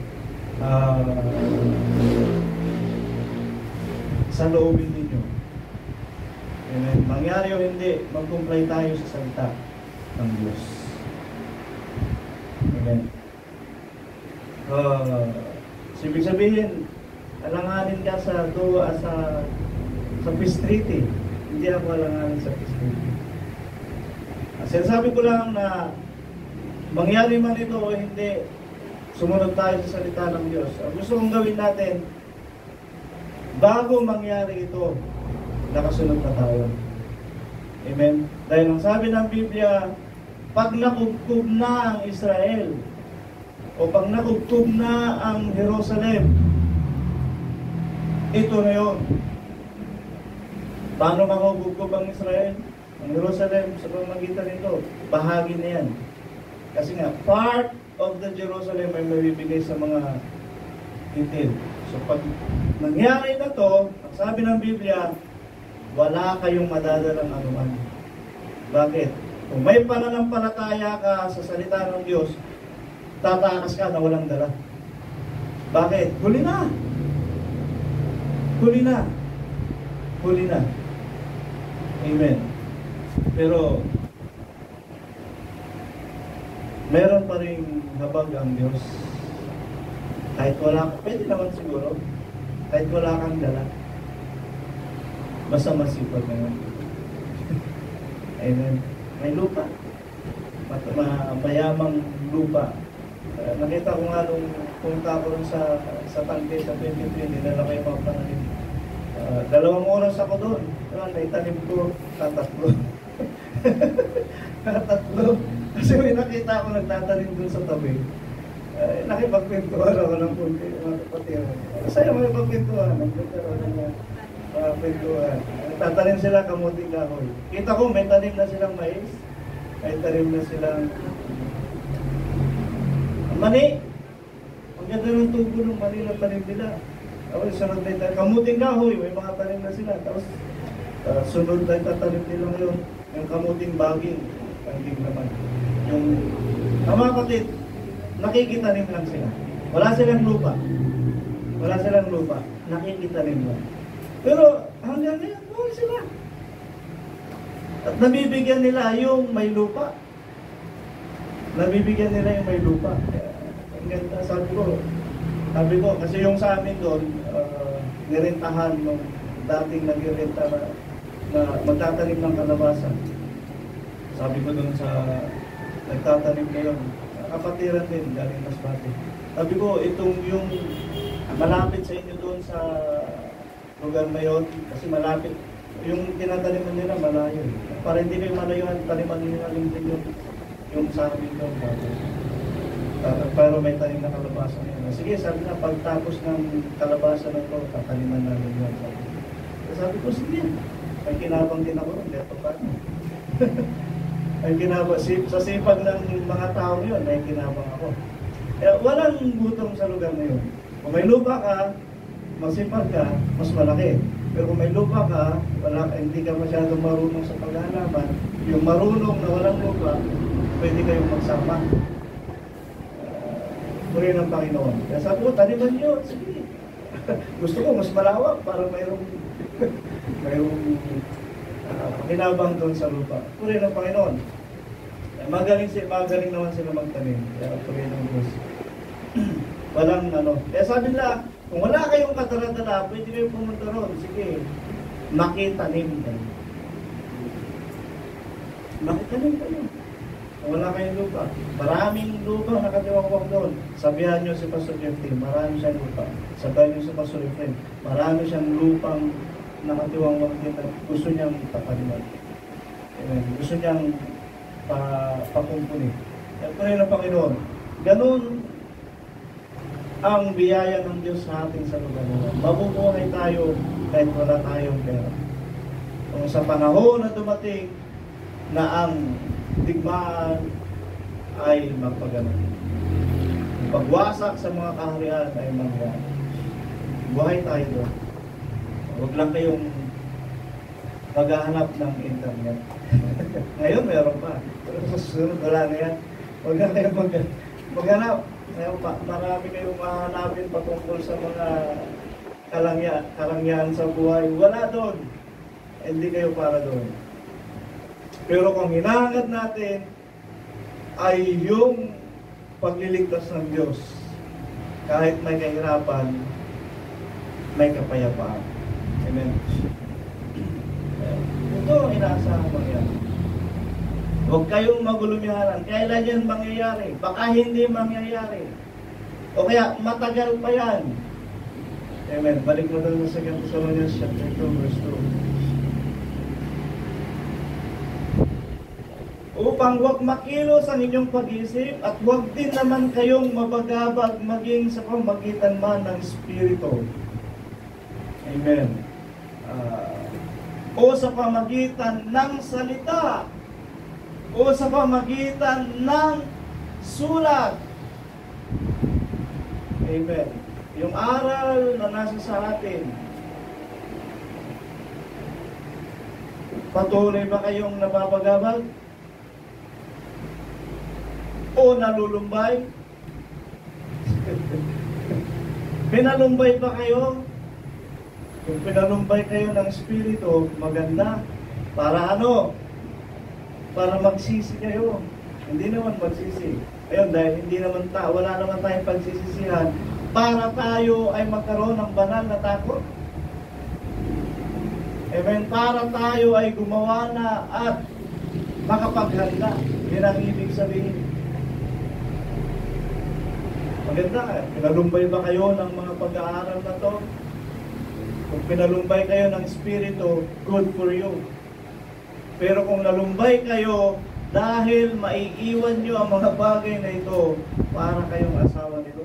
Sa loobin ninyo. Amen. Mangyari o hindi, mag-comply tayo sa salita ng Diyos. Amen. Ibig sabihin, alanganin ka sa peace treaty. Hindi ako alanganin sa peace treaty. Sinasabi ko lang na mangyari man ito o hindi, sumunod tayo sa salita ng Diyos. Ang gusto kong gawin natin, bago mangyari ito, nakasunod na tayo. Amen? Dahil ang sabi ng Biblia, pag nakugkog na ang Israel, o pag nakugkog na ang Jerusalem, ito na yun. Paano makugkog ang Israel? Ang Jerusalem, sa pamamagitan nito, bahagi na yan. Kasi nga, part of the Jerusalem ay mabibigay sa mga itil. So pag nangyari na to, ang sabi ng Biblia, wala kayong madadalang anuman. Bakit? Kung may pananampalataya ka sa salita ng Diyos, tatakas ka na walang dala. Bakit? Huli na. Huli na. Huli na. Amen. Pero meron pa rin habag ang Diyos. Kahit wala, pwede naman siguro, kahit wala kang dala, basta masipag naman. Amen. May lupa. Mayamang lupa. Nakita ko nga nung punta ko sa tangke sa 23, dinala ko yung mga pananim. 2 oras ako doon. Naitanim ko, tatatlo. Tatatlo. Kasi may nakita ako nagtatanim doon sa tabi. Nakipagpintuhan ako ng punti, mga kapatid. Masaya makipagpintuhan. Nagpintuhan ng pintuhan. Tatanim sila kamuting kahoy. Kita ko, may tanim na silang mais. May tanim na silang mani. Ang ganda ng tubo ng mani na tanim nila. Tapos sunod na tanim. Kamuting kahoy, may mga tanim na sila. Tapos sunod na tatanim nila ngayon. Yung kamuting baging. Paging naman. Yung mga kapatid, nakikitanim lang sila. Wala silang lupa. Wala silang lupa. Nakikitanim lang. Pero hanggang ngayon, buhay sila. At nabibigyan nila yung may lupa. Nabibigyan nila yung may lupa. Ang ganda, sabi ko, kasi yung sa amin doon, nirentahan nung dating nag-renta na magtatanim ng kalabasa. Sabi ko doon sa nagtatanim na yun, kapatiran din, galing Masbate. Sabi ko, itong yung malapit sa inyo doon sa lugar na yun, kasi malapit, yung tinataniman nila malayo. Para hindi kayo malayuan, taniman nila din yung sa amin doon. Pero may tanim na kalabasa nila. Sige, sabi na, pagtapos ng kalabasa na ito, tataniman namin yun. Sabi ko, sige, may kinabang din ako, hindi ito pa. May kinabang, sa sipag ng mga tao yun, may kinabang ako. Walang gutom sa lugar na yun. Kung may lupa ka, masipag ka, mas malaki. Pero kung may lupa ka, hindi ka masyadong marunong sa paghahalaman, yung marunong na walang lupa, pwede kayong magsama. Puri ng Panginoon. Kaya sabi ko, taniman nyo, sige. Gusto ko mas malawak para mayroong kinabang doon sa lupa. Puri ng Panginoon. Magaling naman sila magtanim. Kaya puri ng Diyos. Walang ano. Kaya sabi nila, kung wala kayong katara-tara, pwede kayo pumunta ron. Sige, makitanim kayo. Makitanim kayo. Kung wala kayong lupa. Maraming lupa nakatiwang-wang doon. Sabihan nyo si Pastor Jeffrey, marami siyang lupa. Sabihan nyo si Pastor Jeffrey, marami siyang lupang nakatiwang-wang dito. Gusto niyang tataniman. Gusto niyang pakumpunin. At rin ang Panginoon. Ganun ang biyaya ng Diyos sa ating sa lugar na mabubuhay tayo kahit wala tayong pera. Kung sa panahon na dumating na ang digmaan ay magpaganon. Pagwasak sa mga kaharian ay mangyari. Buhay tayo doon. Huwag lang kayong maghahanap ng internet. Ngayon meron pa. Pero sa susunod wala na yan. Huwag lang kayong maghanap. Marami kayong mahanapin patungkol sa mga karangyaan sa buhay. Wala doon. Hindi kayo para doon. Pero kung hinahangad natin ay yung pagliligtas ng Diyos. Kahit may kahirapan, may kapayapaan. Amen. Ito ang inaasahan mo yan. Huwag kayong magulumihanan. Kailan yan mangyayari? Baka hindi mangyayari. O kaya matagal pa yan. Amen. Balik mo doon sa 2 Thessalonians chapter 2 verse 2. Upang huwag makilos ang inyong pag-isip at huwag din naman kayong mabagabag maging sa pamagitan man ng Espiritu. Amen. O sa pamagitan ng salita o sa pamagitan ng sulat. Amen. Yung aral na nasa sa atin. Patuloy ba kayong nababagabag? O nalulumbay? Pinalumbay ba kayo? Kung pinalumbay kayo ng Espiritu, maganda. Para ano? Para magsisi kayo. Hindi naman magsisi. Ayun, dahil hindi naman wala naman tayong pagsisisihan, para tayo ay magkaroon ng banal na takot. Amen. Para tayo ay gumawa na at makapaghanda. Yan ang ibig sabihin. Maganda. Pinalumbay ba kayo ng mga pag-aaral na to? Kung pinalumbay kayo ng Espiritu, good for you. Pero kung nalumbay kayo Dahil maiiwan nyo ang mga bagay na ito para kayong asawa nito.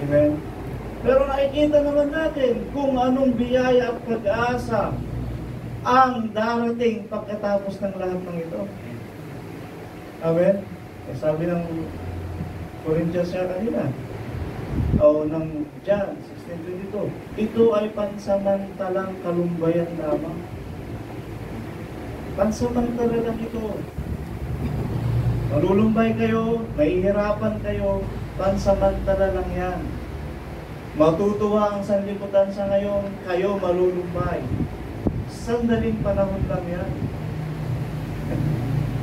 Amen. Pero nakikita naman natin kung anong biyaya at pag-asa ang darating pagkatapos ng lahat ng ito. Amen. Sabi ng Corinthians siya kanina, o ng John 16:22, ito ay pansamantalang kalumbayan lamang. Pansamantala lang ito. Malulumbay kayo, mahihirapan kayo, pansamantala lang yan. Matutuwa ang sanlibutan sa ngayon, kayo malulumbay. Sandaling panahon lang yan.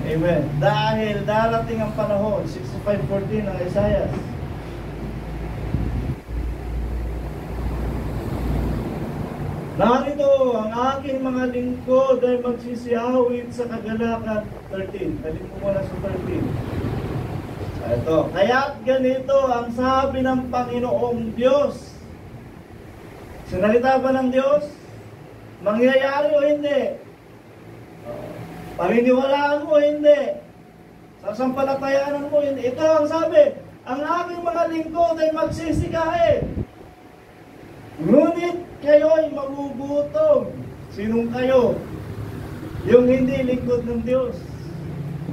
Amen. Dahil darating ang panahon, 65:14 ng Isaiah. Narito ang aking mga lingkod ay magsisiyawit sa kagalakan. 13. Balik mo muna sa 13. Ito. Kaya't ganito ang sabi ng Panginoong Diyos. Sinalita ba ng Diyos? Mangyayari o hindi? Paniniwalaan mo o hindi? Sasampalatayanan mo hindi? Ito ang sabi. Ang aking mga lingkod ay magsisikain. Ngunit kayo'y magugutom. Sinong kayo? Yung hindi lingkod ng Diyos.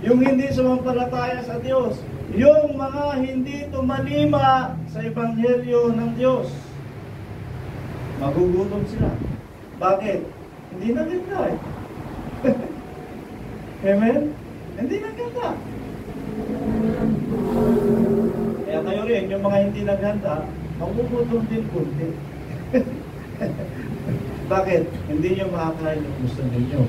Yung hindi sumampalataya sa Diyos. Yung mga hindi tumalima sa Ebanghelyo ng Diyos. Magugutom sila. Bakit? Hindi na ganda eh. Amen? Hindi na ganda. Kaya kayo rin, yung mga hindi naghanda, magugutom din kunti. Bakit? Hindi nyo makakain yung gusto ninyo.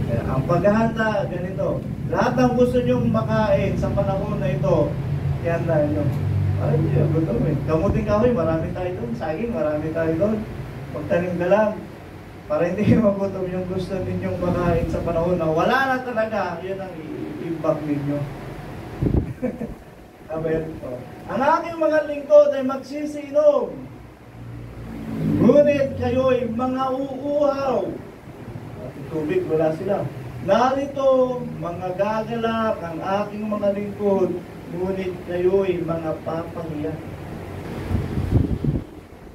Kaya ang paghahanda, ganito. Lahat ng gusto nyo makain sa panahon na ito, ihanda nyo. Ay, hindi yung gutom eh. Kamuting kahoy, marami tayo doon. Saging, marami tayo doon. Pagtanim ka lang. Para hindi magutom yung gusto ninyong makain sa panahon na wala na talaga, yun ang impact ninyo. Amen. Ang aking mga lingkod ay magsisinom. Ngunit kayo'y mga uuhaw. At tubig, wala sila. Narito, mga gagalak ang aking mga lingkod, ngunit kayo'y mga papahiyak.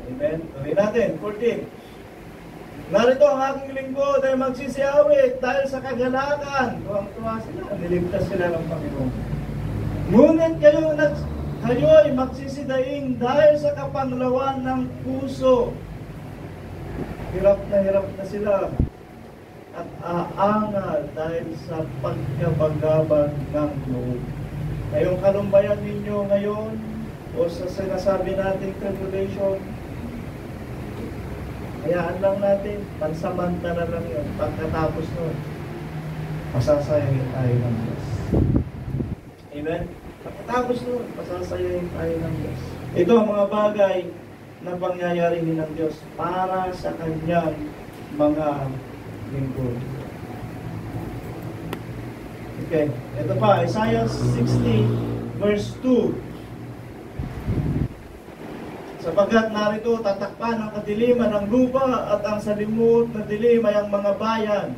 Amen. Tuloy natin, 14. Narito ang aking lingkod ay magsisiyawit dahil sa kagalakan. Tuwang-tuwa sila, niligtas sila ng Panginoon. Ngunit kayo'y magsisidaing dahil sa kapanglawan ng puso. Hirap na sila. At aangal dahil sa pagkabagabag ng loob. Ngayong kalumbayan ninyo ngayon, o sa sinasabi nating tribulation, hayaan lang natin, pansamantala lang yun. Pagkatapos nun, masasayahin tayo ng Diyos. Amen? Pagkatapos nun, masasayahin tayo ng Diyos. Ito ang mga bagay na pangyayari ng Diyos para sa Kanyang mga lingkod. Okay, ito pa, Isaiah 60 verse 2. Sapagkat narito tatakpan ang kadiliman ng lupa at ang salimot na dilim ay ang mga bayan.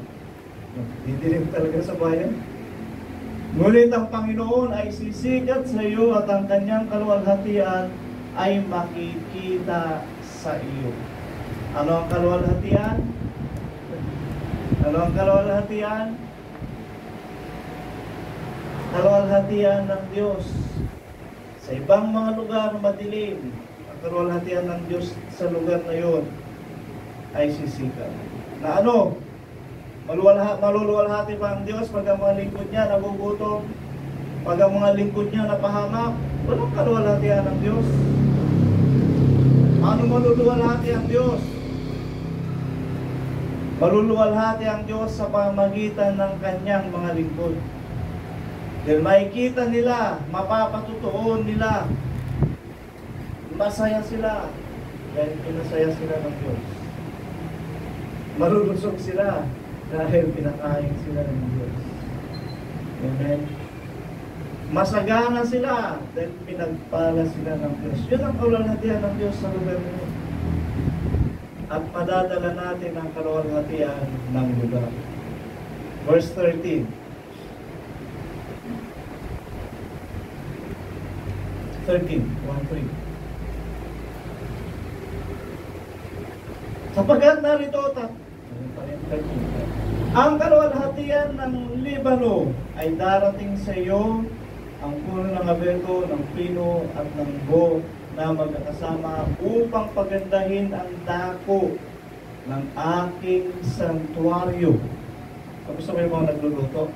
Didilim talaga sa bayan. Ngunit ang Panginoon ay sisikat sa iyo at ang kanyang kaluwalhatian ay makikita sa iyo. Ano ang kaluwalhatian? Ano ang kaluwalhatian? Kaluwalhatian ng Diyos. Sa ibang mga lugar madilim, ang kaluwalhatian ng Diyos sa lugar na yon ay sisikat. Na ano? Maluluwalhati pa ang Diyos pag ang mga lingkod niya nagugutom, pag ang mga lingkod niya napahamak. Walang kaluwalhatian ng Diyos. Ano maluluwalhati ang Diyos? Maluluwalhati ang Diyos sa pamagitan ng kanyang mga lingkod. Dahil makikita nila, mapapatutuon nila, masaya sila dahil pinasaya sila ng Diyos. Malulusog sila dahil pinakain sila ng Diyos. Amen. Masagana sila dahil pinagpala sila ng Diyos. Yun ang kaluwalhatian ng Diyos sa lugar nito. At madadala natin ang kaluwalhatian ng lugar. Verse 13. 1:3. Sapagkat narito, ang kaluwalhatian ng Libano ay darating sa iyo, ang puno ng abeto, ng pino at ng bo na magkakasama upang pagandahin ang dako ng aking santuaryo. Kamusta kayo mga nagluluto?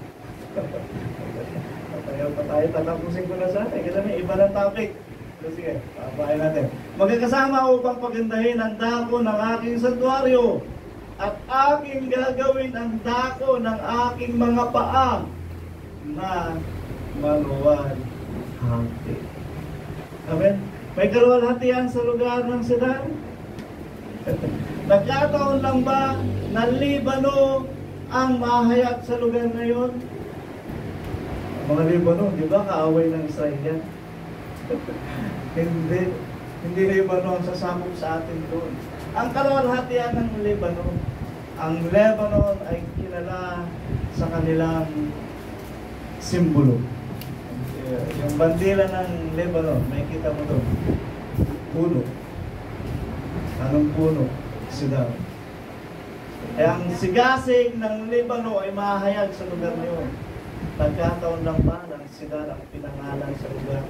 Patayo pa tayo, tatapusin ko na sana. Kasi may iba na topic. So, sige, papahin natin. Magkakasama upang pagandahin ang dako ng aking santuaryo at aking gagawin ang dako ng aking mga paa na maluwalhati. Amen? May kaluwalhatian sa lugar ng Sidan? Nagkataon lang ba na Libano ang mahayag sa lugar na yun? Mga Libano, di ba kaaway ng Israel yan? Hindi Libano ang sasakop sa atin doon. Ang kaluwalhatian ng Lebanon, ang Lebanon ay kilala sa kanilang simbolo. Yung bandila ng Lebanon, may kita mo doon. Puno. Anong puno? Sidan. Kaya ang sigasig ng Lebanon ay mahayag sa lugar na yun. Nagkataon lang ba ng Sidan ang pinangalan sa lugar?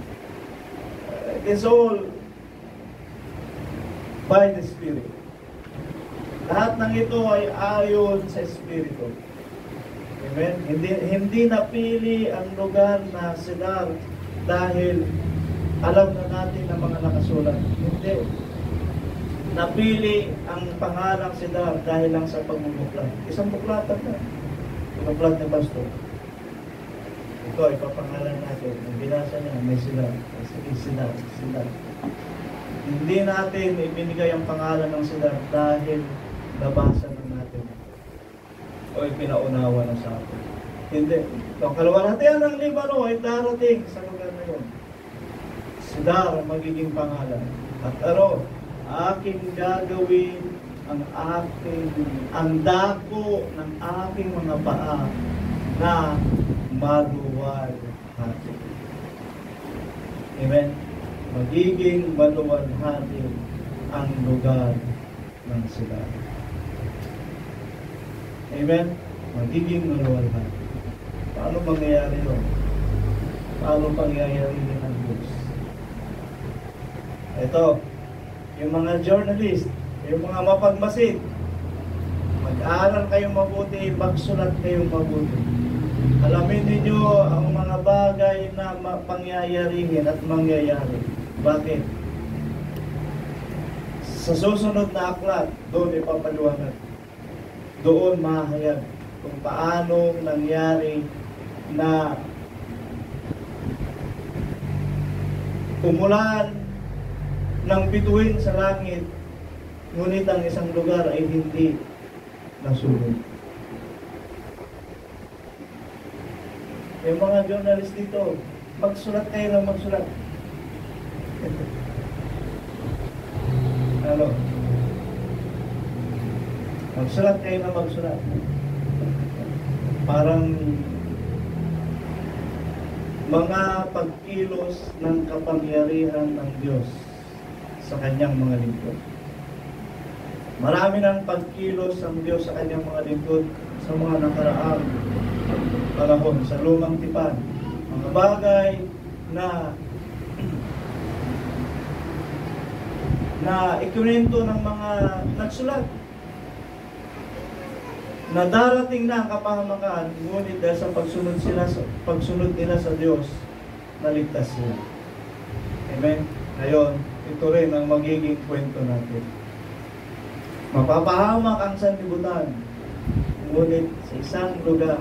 It is all by the Spirit. Lahat ng ito ay ayon sa Espiritu. Amen? Hindi napili ang lugar na Sidan dahil alam na natin ang mga nakasulat. Hindi. Napili ang pangalang Sidan dahil lang sa pagbubuklat. Isang buklatan na. Buklat ni Pastor. Ito ay papangalan natin. Ang binasa niya, may Sidan. Sige, Sidan. Hindi natin ibinigay ang pangalan ng Sidan dahil nabasa na natin o pinaunawa na sa atin. Hindi. Ang kaluwalhatian ng Libano ay darating sa lugar na yun. Sidan ang magiging pangalan. At aking gagawin ang dako ng aking mga paa na maluwalhati. Amen? Magiging maluwalhati ang lugar ng Sidan. Amen? Magiging maluwalhati. Paano mangyayari yun? Paano pangyayari yun ang Diyos? Ito, yung mga journalist, yung mga mapagmasid, mag-aaral kayong mabuti, magsulat kayong mabuti. Alamin ninyo ang mga bagay na pangyayarihin at mangyayari. Bakit? Sa susunod na aklat, doon ipapaliwanag. Doon mahayag kung paano nangyari na umulan ng bituin sa langit, ngunit ang isang lugar ay hindi nasunog. Yung mga journalist dito, magsulat kayo ng magsulat. Ano? Magsulat kayo ng magsulat. Parang mga pagkilos ng kapangyarihan ng Diyos sa kanyang mga lingkod. Marami ng pagkilos ang Diyos sa kanyang mga lingkod sa mga nakaraang panahon, sa lumang tipan. Mga bagay na ikwento ng mga nagsulat na darating na ang kapahamakan, ngunit dahil sa pagsunod nila sa Diyos, naligtas sila. Amen? Ngayon, ito rin ang magiging kwento natin. Mapapahamak ang sanlibutan, ngunit sa isang lugar,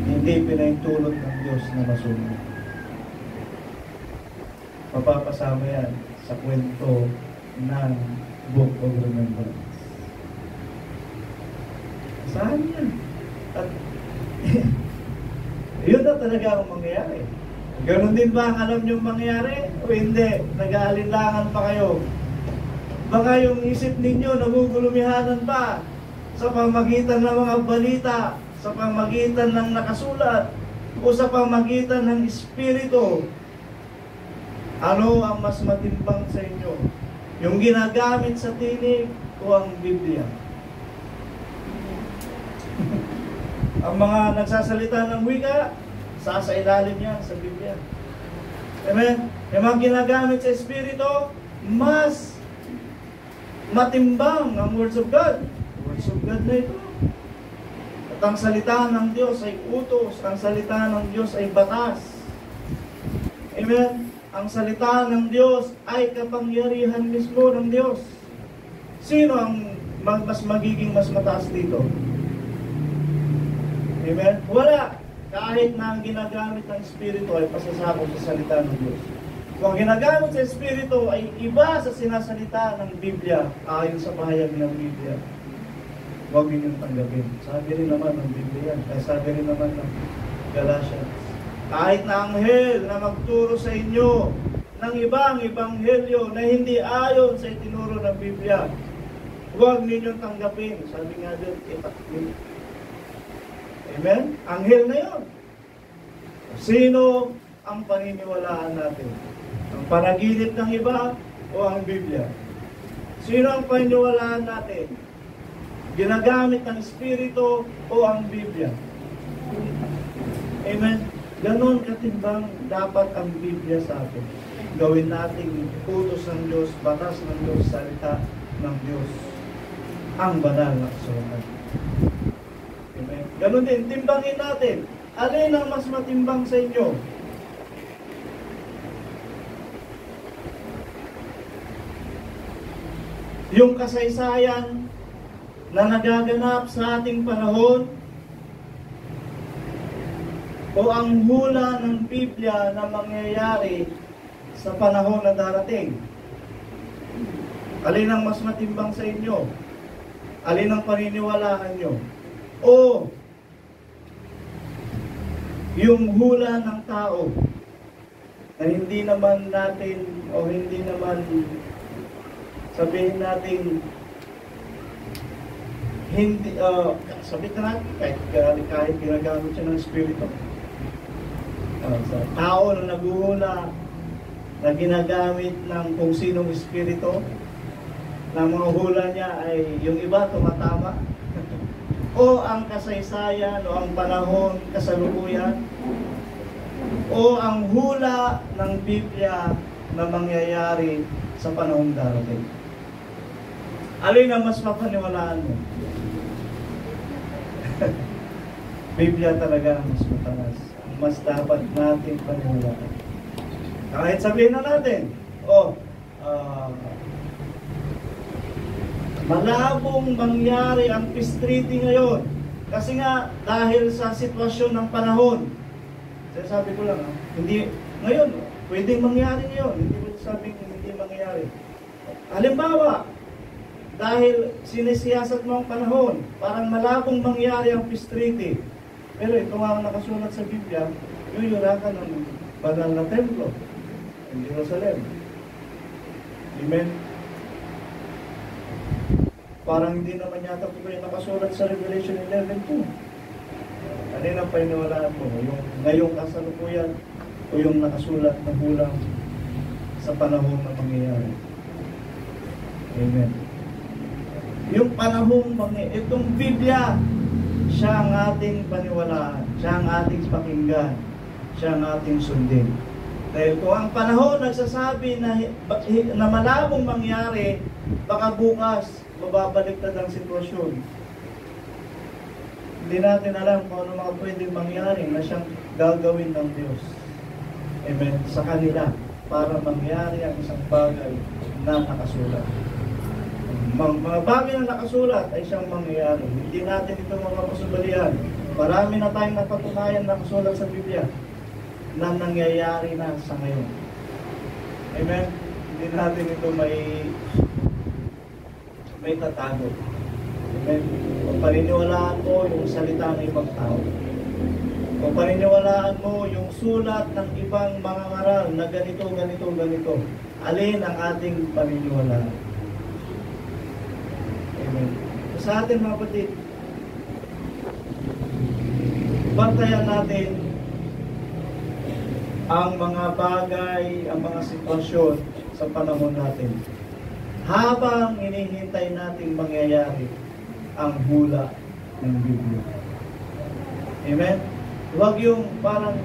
hindi pinaintulot ng Diyos na masunod. Mapapasama yan sa kwento ng Book of Remembrance. Saan yan? At yun na talaga ang mangyayari. Ganon din ba ang alam nyo mangyayari? O hindi? Nag-aalinlangan pa kayo? Baka yung isip ninyo nagugulumihanan pa sa pamagitan ng mga balita, sa pamagitan ng nakasulat, o sa pamagitan ng Espiritu? Ano ang mas matimbang sa inyo? Yung ginagamit sa tinig o ang Biblia? Ang mga nagsasalita ng wika, sasailalim yan sa Biblia. Amen? Yung mga ginagamit sa Espiritu, mas matimbang ang words of God. Words of God na ito. At ang salita ng Diyos ay utos. Ang salita ng Diyos ay batas. Amen? Ang salita ng Diyos ay kapangyarihan mismo ng Diyos. Sino ang mas magiging mas mataas dito? Amen? Wala. Kahit na ang ginagamit ng Espiritu ay pasasakop sa salita ng Diyos. Kung ang ginagamit sa Espiritu ay iba sa sinasalita ng Biblia, ayon sa pahayag ng Biblia, huwag ninyong tanggapin. Sabi rin naman ng Biblia, sabi rin naman ng Galatians, kahit na anghel na magturo sa inyo ng ibang ebanghelyo na hindi ayon sa itinuro ng Biblia, huwag ninyong tanggapin. Sabi nga doon, itakmin. Amen? Anghel na yun. Sino ang paniniwalaan natin? Ang panaginip ng iba o ang Biblia? Sino ang paniniwalaan natin? Ginagamit ng Espiritu o ang Biblia? Amen? Ganon katimbang dapat ang Biblia sa atin. Gawin nating utos ng Diyos, batas ng Diyos, salita ng Diyos, ang banal na kasulatan. Amen? Ganon din, timbangin natin. Alin ang mas matimbang sa inyo? Yung kasaysayan na nagaganap sa ating panahon o ang hula ng Biblia na mangyayari sa panahon na darating? Alin ang mas matimbang sa inyo? Alin ang paniniwalaan nyo? O yung hula ng tao na hindi naman natin o hindi naman sabihin natin hindi, sabihin na natin kahit ginagamit siya ng Espiritu, sa tao na naguhula na ginagamit ng kung sinong Espiritu, na mga hula niya ay yung iba tumatama o ang kasaysayan o ang panahon kasalukuyan o ang hula ng Biblia na mangyayari sa panahong darating. Alin ang mas mapaniwalaan mo? Biblia talaga ang mas matalas. Ang mas dapat natin paniwalaan. Kahit sabihin na natin, malabong mangyari ang peace treaty ngayon. Kasi nga, dahil sa sitwasyon ng panahon, sabi ko lang, hindi, ngayon, pwedeng mangyari ngayon. Hindi ko sabing hindi mangyari. Halimbawa, dahil sinisiyasat mo ang panahon, parang malabong mangyari ang peace treaty. Pero ito nga ang nakasulat sa Biblia, yuyurakan ng banal na templo in Jerusalem. Amen? Parang hindi naman yata ito yung nakasulat sa Revelation 11:2. Ano ang paniniwalaan mo? Yung ngayong kasalukuyan o yung nakasulat na hulang sa panahon na mangyayari? Amen. Yung panahon, itong Biblia, siya ang ating paniwalaan, siya ang ating pakinggan, siya ang ating sundin. Dahil kung ang panahon nagsasabi na malabong mangyari, baka bukas mababaliktad ang sitwasyon. Hindi natin alam kung ano mga pwedeng mangyari na siyang gagawin ng Diyos. Amen. Sa kanila, para mangyari ang isang bagay na nakasulat. Mga bagay na nakasulat ay siyang mangyayari. Hindi natin ito mga pasubalian. Marami na tayong napatunayan na nakasulat sa Biblia na nangyayari na sa ngayon. Amen? Hindi natin ito may tatago. Amen? Kung paniniwalaan mo yung salita ng ibang tao, kung paniniwalaan mo yung sulat ng ibang mga ngaral na ganito, ganito, ganito, alin ang ating paniniwalaan? Amen. sa atin mga kapatid, bantayan natin ang mga bagay, ang mga sitwasyon sa panahon natin. Habang inihintay natin mangyayari ang hula ng Biblia. Amen? Huwag yung parang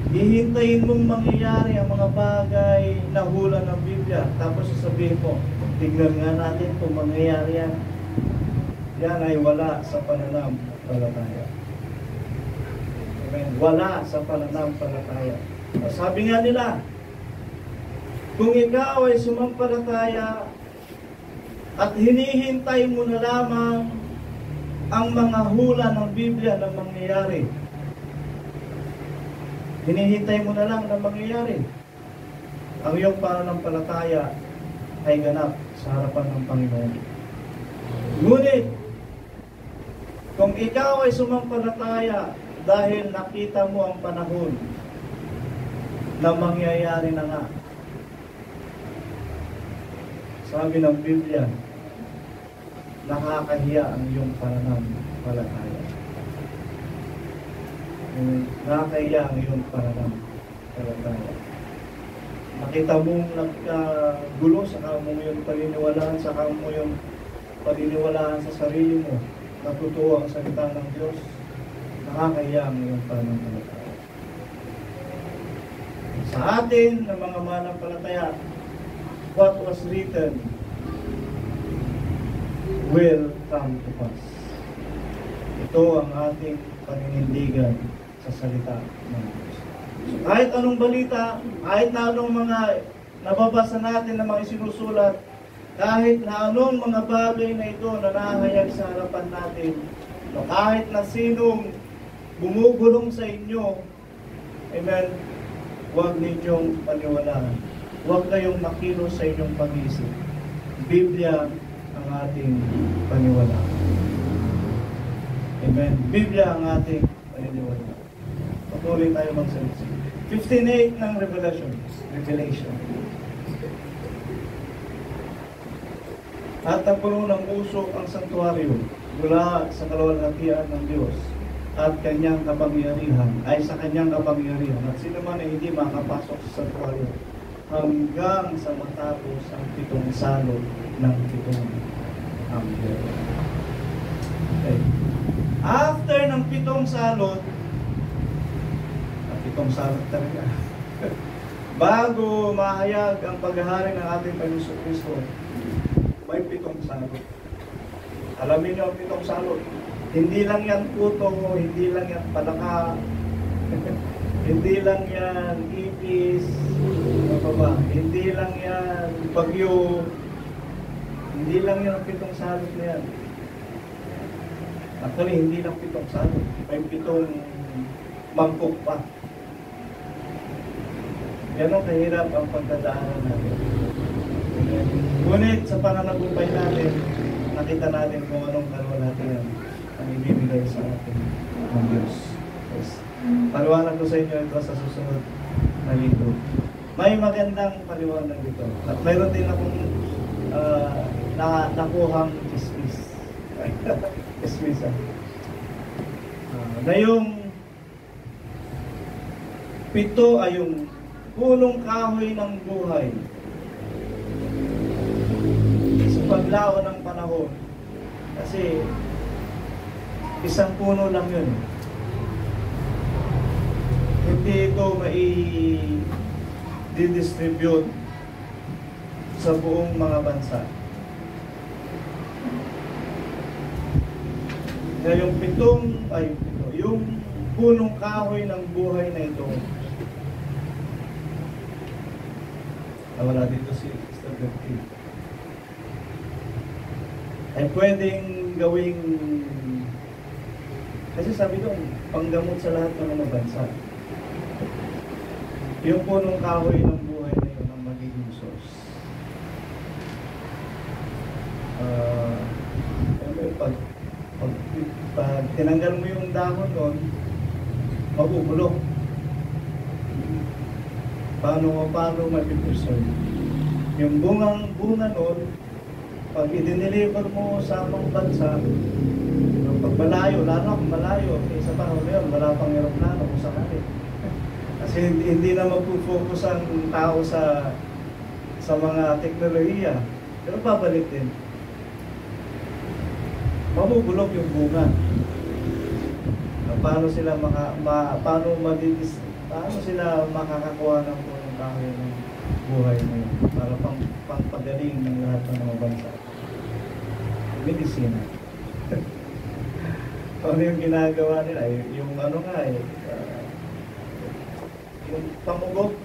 hihintayin mong mangyayari ang mga bagay na hula ng Biblia. Tapos sasabihin mo, tignan nga natin kung mangyayari yan. Yan ay wala sa pananampalataya. Amen? Wala sa pananampalataya. Sabi nga nila, kung ikaw ay sumampalataya at hinihintay mo na lamang ang mga hula ng Biblia na mangyayari, hinihintay mo na lang na mangyayari, ang iyong pananampalataya ay ganap sa harapan ng Panginoon. Ngunit, kung ikaw ay sumampalataya dahil nakita mo ang panahon na mangyayari na nga, sabi ng Biblia, nakakahiya ang iyong pananampalataya. Nakakahiya ang iyong pananampalataya. Nakita mong nagkagulo, saka mo yung paniniwalaan, saka mo yung paniniwalaan sa sarili mo, natutuwa ang salita ng Diyos, nakakahiya ang iyong pananampalataya. Sa atin, ng mga mananampalataya, what was written will come to pass. Ito ang ating paninindigan sa salita ng Diyos. So, kahit anong balita, kahit na anong mga nababasa natin na mga isinusulat, kahit na anong mga bagay na ito na nahayag sa harapan natin, kahit na sinong bumubulong sa inyo, amen, huwag ninyong paniwalaan. Huwag kayong makilos sa inyong pag-iisip. Biblia ang ating paniwalaan. Amen. Biblia ang ating paniwalaan. Patuloy tayo magsalita. 15:8 ng Revelation. At napuno ng usok ang santuaryo mula sa kaluwalhatian ng Diyos at kanyang kapangyarihan, ay sa kanyang kapangyarihan. At sino man ay hindi makapasok sa santuaryo hanggang sa matapos ang 7 salot ng 7 anghel. Okay. After ng 7 salot, 7 salot talaga, bago mahayag ang paghahari ng ating Panginoon Kristo, may 7 salot. Alamin niyo ang 7 salot. Hindi lang yan puto, hindi lang yan palaka, hindi lang yan ipis, hindi lang yan bagyo, hindi lang yan ang 7 salot na yan. Actually, hindi lang 7 salot, may 7 mangkok pa. Ganon kahirap ang pagdadaanan natin. Ngunit sa pananagumpay natin, nakita natin kung anong kaluwalhatian ang ibibigay sa atin ng Diyos. Yes. Paliwanag ko sa inyo ito sa susunod na linggo. May magandang paliwanag dito. At mayroon din akong nakuhang chismis. Chismis na yung 7 ay yung punong kahoy ng buhay. Sa paglaon ng panahon. Kasi isang puno lang yun. Hindi ito mai-distribute sa buong mga bansa. Kaya yung yung punong kahoy ng buhay na ito, wala dito si Mr. Bertie, ay pwedeng gawing, kasi sabi doon, panggamot sa lahat ng mga bansa. Yung punong kahoy ng buhay na yun ang magiging source. Pag tinanggal mo yung dahon doon, mabubulok. Paano mapipreserve? Yung bunga noon, pag i-deliver mo sa amang bansa, pag malayo, lalo kung malayo, sa panahon ngayon, wala pang aeroplano kung sakali. Kasi hindi na magpo-focus ang tao sa mga teknolohiya. Pero babalik din. Mabubulok yung bunga. Paano sila paano sila makakakuha ng punong kahoy ng buhay ngayon para pangpagaling ng lahat ng mga bansa. Medisina. Ano yung ginagawa nila? Yung ano nga yung pamugok.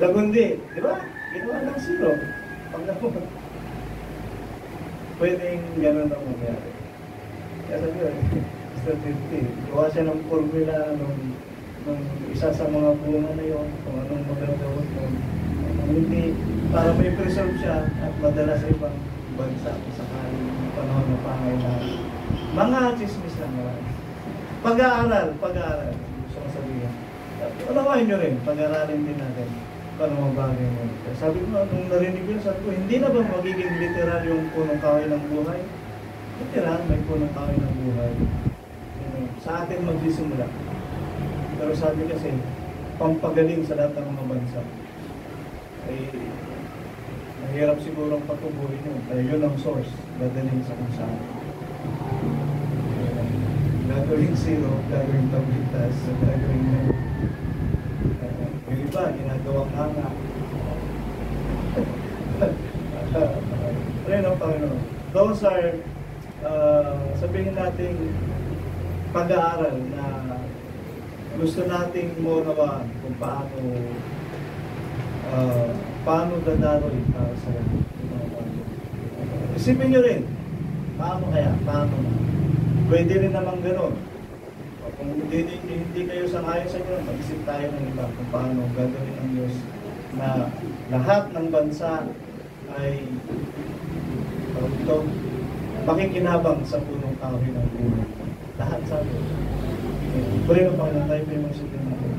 Lagundi, di ba? Ginawa ng siro. Pagkakot. Pwedeng gano'n ang mangyari. Kaya sabi ko, Mr. 50, gawa siya ng formula nung isa sa mga bunga na yun, kung anong magagawin mo. Hindi, para may preserve siya at madala sa ibang bansa kung sakaling panahon na pangailangan. Mga chismis lang marami. Pag-aaral. Gusto ko sabihin. Unawain nyo rin, pag-aaralin din natin paano mabagay mo. Sabi ko, nung narinig ko, sabi ko, hindi na ba magiging literal yung punong kahoy ng buhay? Literal, may punong kahoy ng buhay. Sa atin magsisimula. Pero sabi kasi, pampagaling sa lahat ng mga bansa. Ay, mahirap sigurong patubuhin yun. Kaya yun ang source, dadalhin sa kung saan. Gagawing zero, gagawing tablitas, gagawing yung iba, ginagawang hanga. Rin ang Panginoon. Those are, sabihin natin, pag-aaral na gusto nating maunawaan kung paano dadaroy para sa isipin nyo rin, paano kaya? Paano na? Pwede rin naman gano'n. Kung hindi kayo sangayon sa gano'n, mag-isip tayo ng iba kung paano gagawin ng Diyos na lahat ng bansa ay makikinabang sa punong kahoy ng buhay. Lahat sabi. Pwede na Panginoon tayo pa yung mga sabihin natin.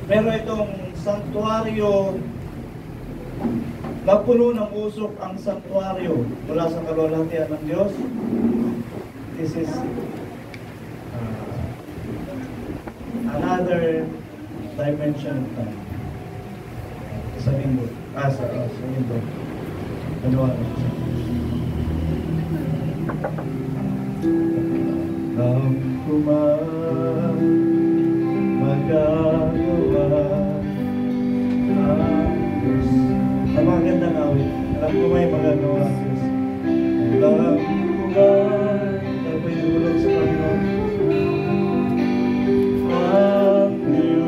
Meron itong sanktuaryo na puno ng usok ang sanktuaryo mula sa kalwalhatian ng Diyos. This is another dimension of time. Sa linggo. Sa linggo. Ano? Ang kuman magagawa ang Diyos. Ang magandang awit. Alam ko may magagawa ang Diyos. Alam ko ba na may ulog sa Panginoon? Ang Diyos.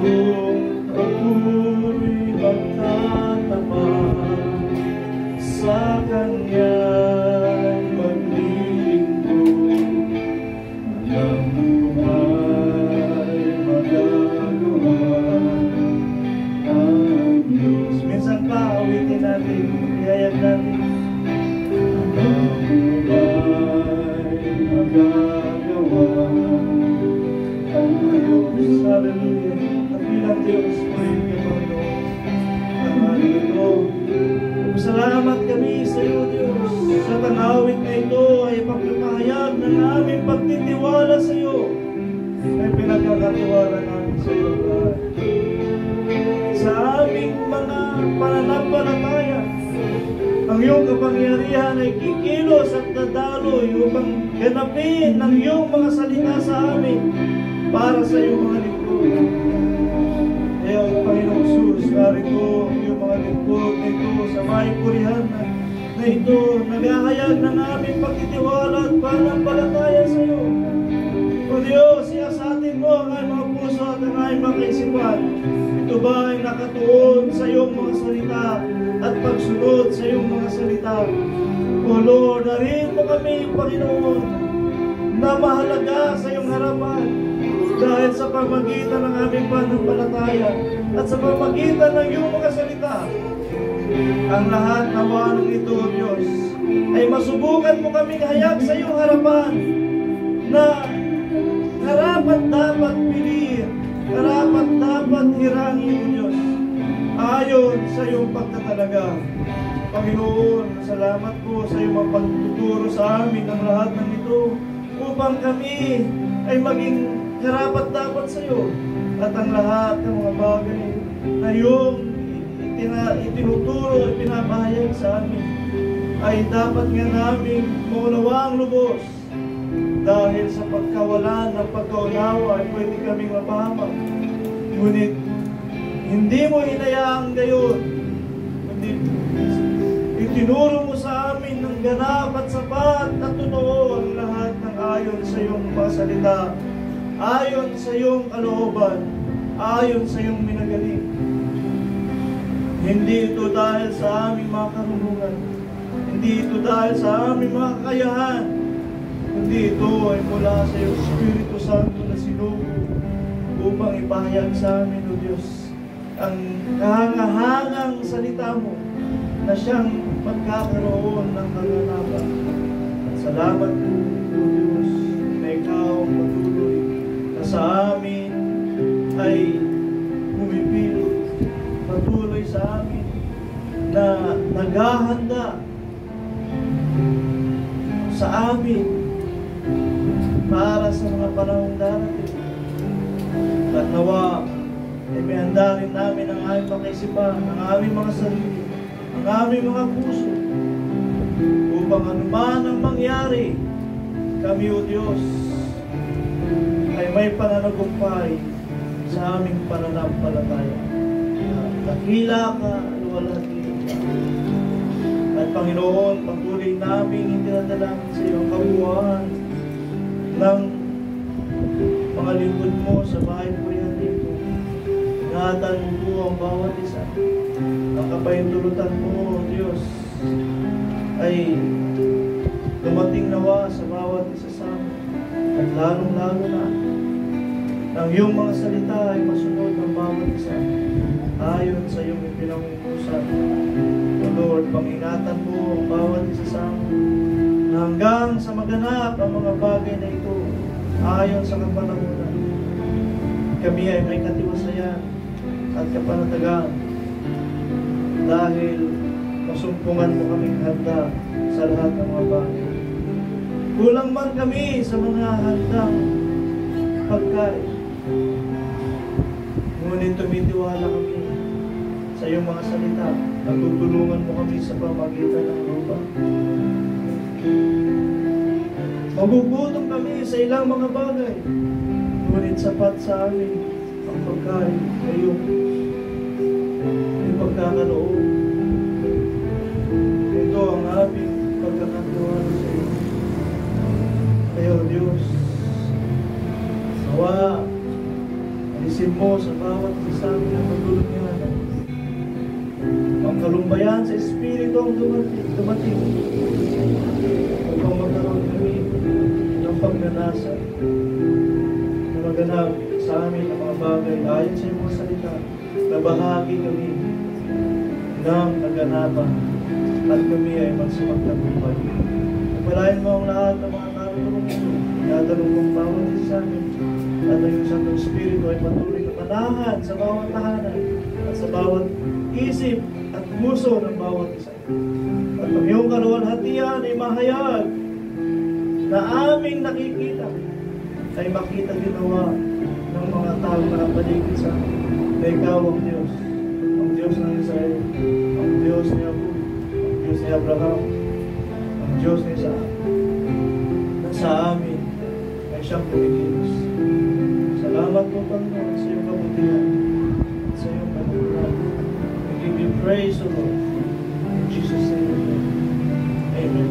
Kung ako'y magtatapat sa Kanya'y maglilingkod, alam ko may magagawa ang Diyos. Minsan pa, awitin natin, ihayag natin. Alam ko may magagawa ang Diyos. Hallelujah. Napilang Diyos, purihin ka Panginoon. Hallelujah. Salamat kami sa iyo, Diyos. Sa tanawin na ito ay pagpapahayag ng aming pagtitiwala sa iyo. Ay pinagkakatiwala namin sa iyo, God. Sa aming mga pananampalataya, ang iyong kapangyarihan ay kikilos at dadaloy upang ganapin ang iyong mga salita sa amin para sa iyong mga lingkod. Kaya, Panginoong Jesus, narito ang iyong mga lingkod na ito sa may purihan na ito, naghahayag ng aming pagtitiwala at pananampalataya sa iyo. O Diyos, siyasatin mo ang aming mga puso at ang aming mga kaisipan. Ito ba ay nakatuon sa iyong mga salita at pagsunod sa iyong mga salita? O Lord, narin mo kami, Panginoon, na mahalaga sa iyong harapan dahil sa pamagitan ng aming pananampalataya at sa pamagitan ng iyong mga salita. Ang lahat na wanong ito, O Diyos, ay masubukan mo kaming hayag sa iyong harapan na karapat dapat piliin, karapat dapat sa iyong pagtatalaga. Panginoon, salamat po sa iyong pagtuturo sa amin ng lahat ng ito upang kami ay maging karapat-dapat sa iyo at ang lahat ng mga bagay na iyong itinuturo at pinapahayag sa amin ay dapat nga namin maunawaang lubos. Dahil sa pagkawalan ng pagkaunawa ay pwede kaming mapahamak. Ngunit hindi mo hinayaang gayon, kundi itinuro mo sa amin ng ganap at sapat at totoo ang lahat ng ayon sa iyong mga salita, ayon sa iyong kalooban, ayon sa iyong minagaling. Hindi ito dahil sa aming mga karunungan, hindi ito dahil sa aming mga kakayahan, kundi ito ay mula sa iyong Espiritu Santo na sinugo upang ipahayag sa amin, O Diyos, ang kahangahangang salita mo na siyang magkakaroon ng kaganapan. At salamat po, O Diyos, na ikaw ang patuloy na sa amin ay pumipili, patuloy sa amin na naghahanda sa amin para sa mga panahong darating. At nawa, may handa rin namin ang aming pakaisipan, ang aming mga sarili, ang aming mga puso, upang anuman ang mangyari, kami, O Diyos, ay may pananagumpay sa aming pananampalataya. Dakila ka, luwalhati ka. At Panginoon, patuloy namin itinadalangin sa iyong kabuuan ng mga lingkod mo sa bahay purihan dito. Ingatan mo po ang bawat isa. Ang kapahintulutan mo, O Diyos, ay dumating nawa sa bawat isa sa amin. At lalong-lalo na ang iyong mga salita ay masunod ng bawat isa ayon sa iyong ipinangutusan. O Lord, pangingatan mo ang bawat isa sa amin hanggang sa maganap ang mga bagay na ito ayon sa kapanahunan. Kami ay may katiwasayan at kapanatagan dahil masumpungan mo kaming handa sa lahat ng mga bagay. Kulang man kami sa mga handang pagkain, ngunit tumitiwala kami sa iyong mga salita. Natutulungan mo kami sa pamagitan ng lupa. Magugutom kami sa ilang mga bagay, ngunit sapat sa amin ang pagkain ngayong pagkakaloob. Ito ang aming pagkakatiwala sa iyo. Kayo, Diyos, nawa, alisin mo sa bawat isa amin ang pagdulungan. Ang kalumbayan sa Espiritu ang dumating upang magkaroon kami ng pagnanasa na maganap sa amin ang mga bagay ayon sa iyong mga salita na bahagi kami ng naganapan at kami ay magsimagtagumpay. Pagpalain mo ang lahat ng mga karunungan mo. Tinatanong mong bawat isa sa amin at ang iyong Santong Espiritu ay patuloy na manahan sa bawat tahanan at sa bawat isip at puso ng bawat isa. At ang iyong kaluwalhatian ay mahayag na aming nakikita ay makita ginawa ng mga taong nakapaligid sa amin na ikaw ang Diyos ng Israel, ang Diyos ni Abu, ang Diyos ni Abraham, ang Diyos ni Isaac, na sa amin ay siyang kumikilos. Salamat po, Panginoon, sa iyong kabutihan at sa iyong kanulan. We give you praise, O Lord. In Jesus' name, amen.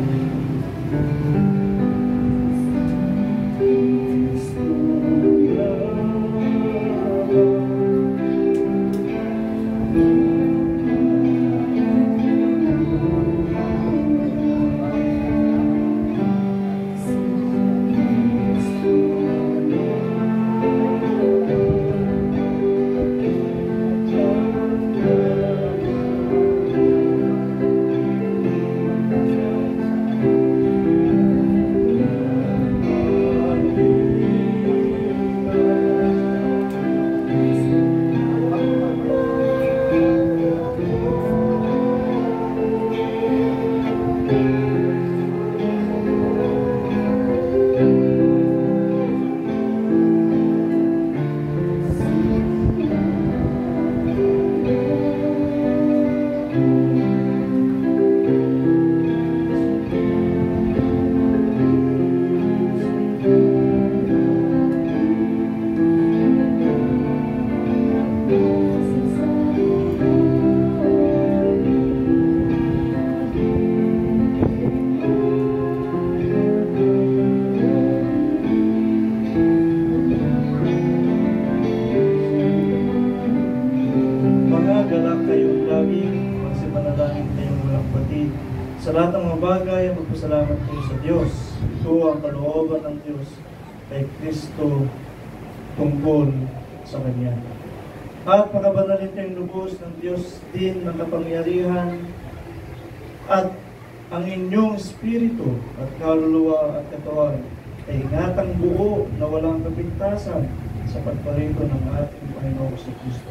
Sa lahat ng mga bagay, magpasalamat po sa Diyos. Ito ang kalooban ng Diyos kay Kristo tungkol sa Kanya. At makabanalin kayong lubos ng Diyos din ng kapangyarihan at ang inyong espiritu at kaluluwa at katawan ay ingatang buo na walang kapintasan sa pagparito ng ating Panginoon sa Kristo.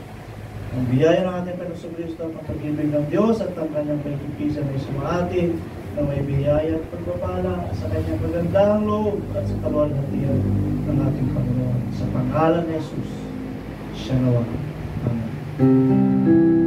Ang biyaya ng ating Panginoon Kristo at ang pag-ibig ng Diyos at ang kanyang pagkikisan ay sumaatin na may biyaya at pagpapala sa kanyang magandang loob at sa kaluwalhatian ng ating Panginoon. Sa pangalan ni Jesus, siya nawa. Amen.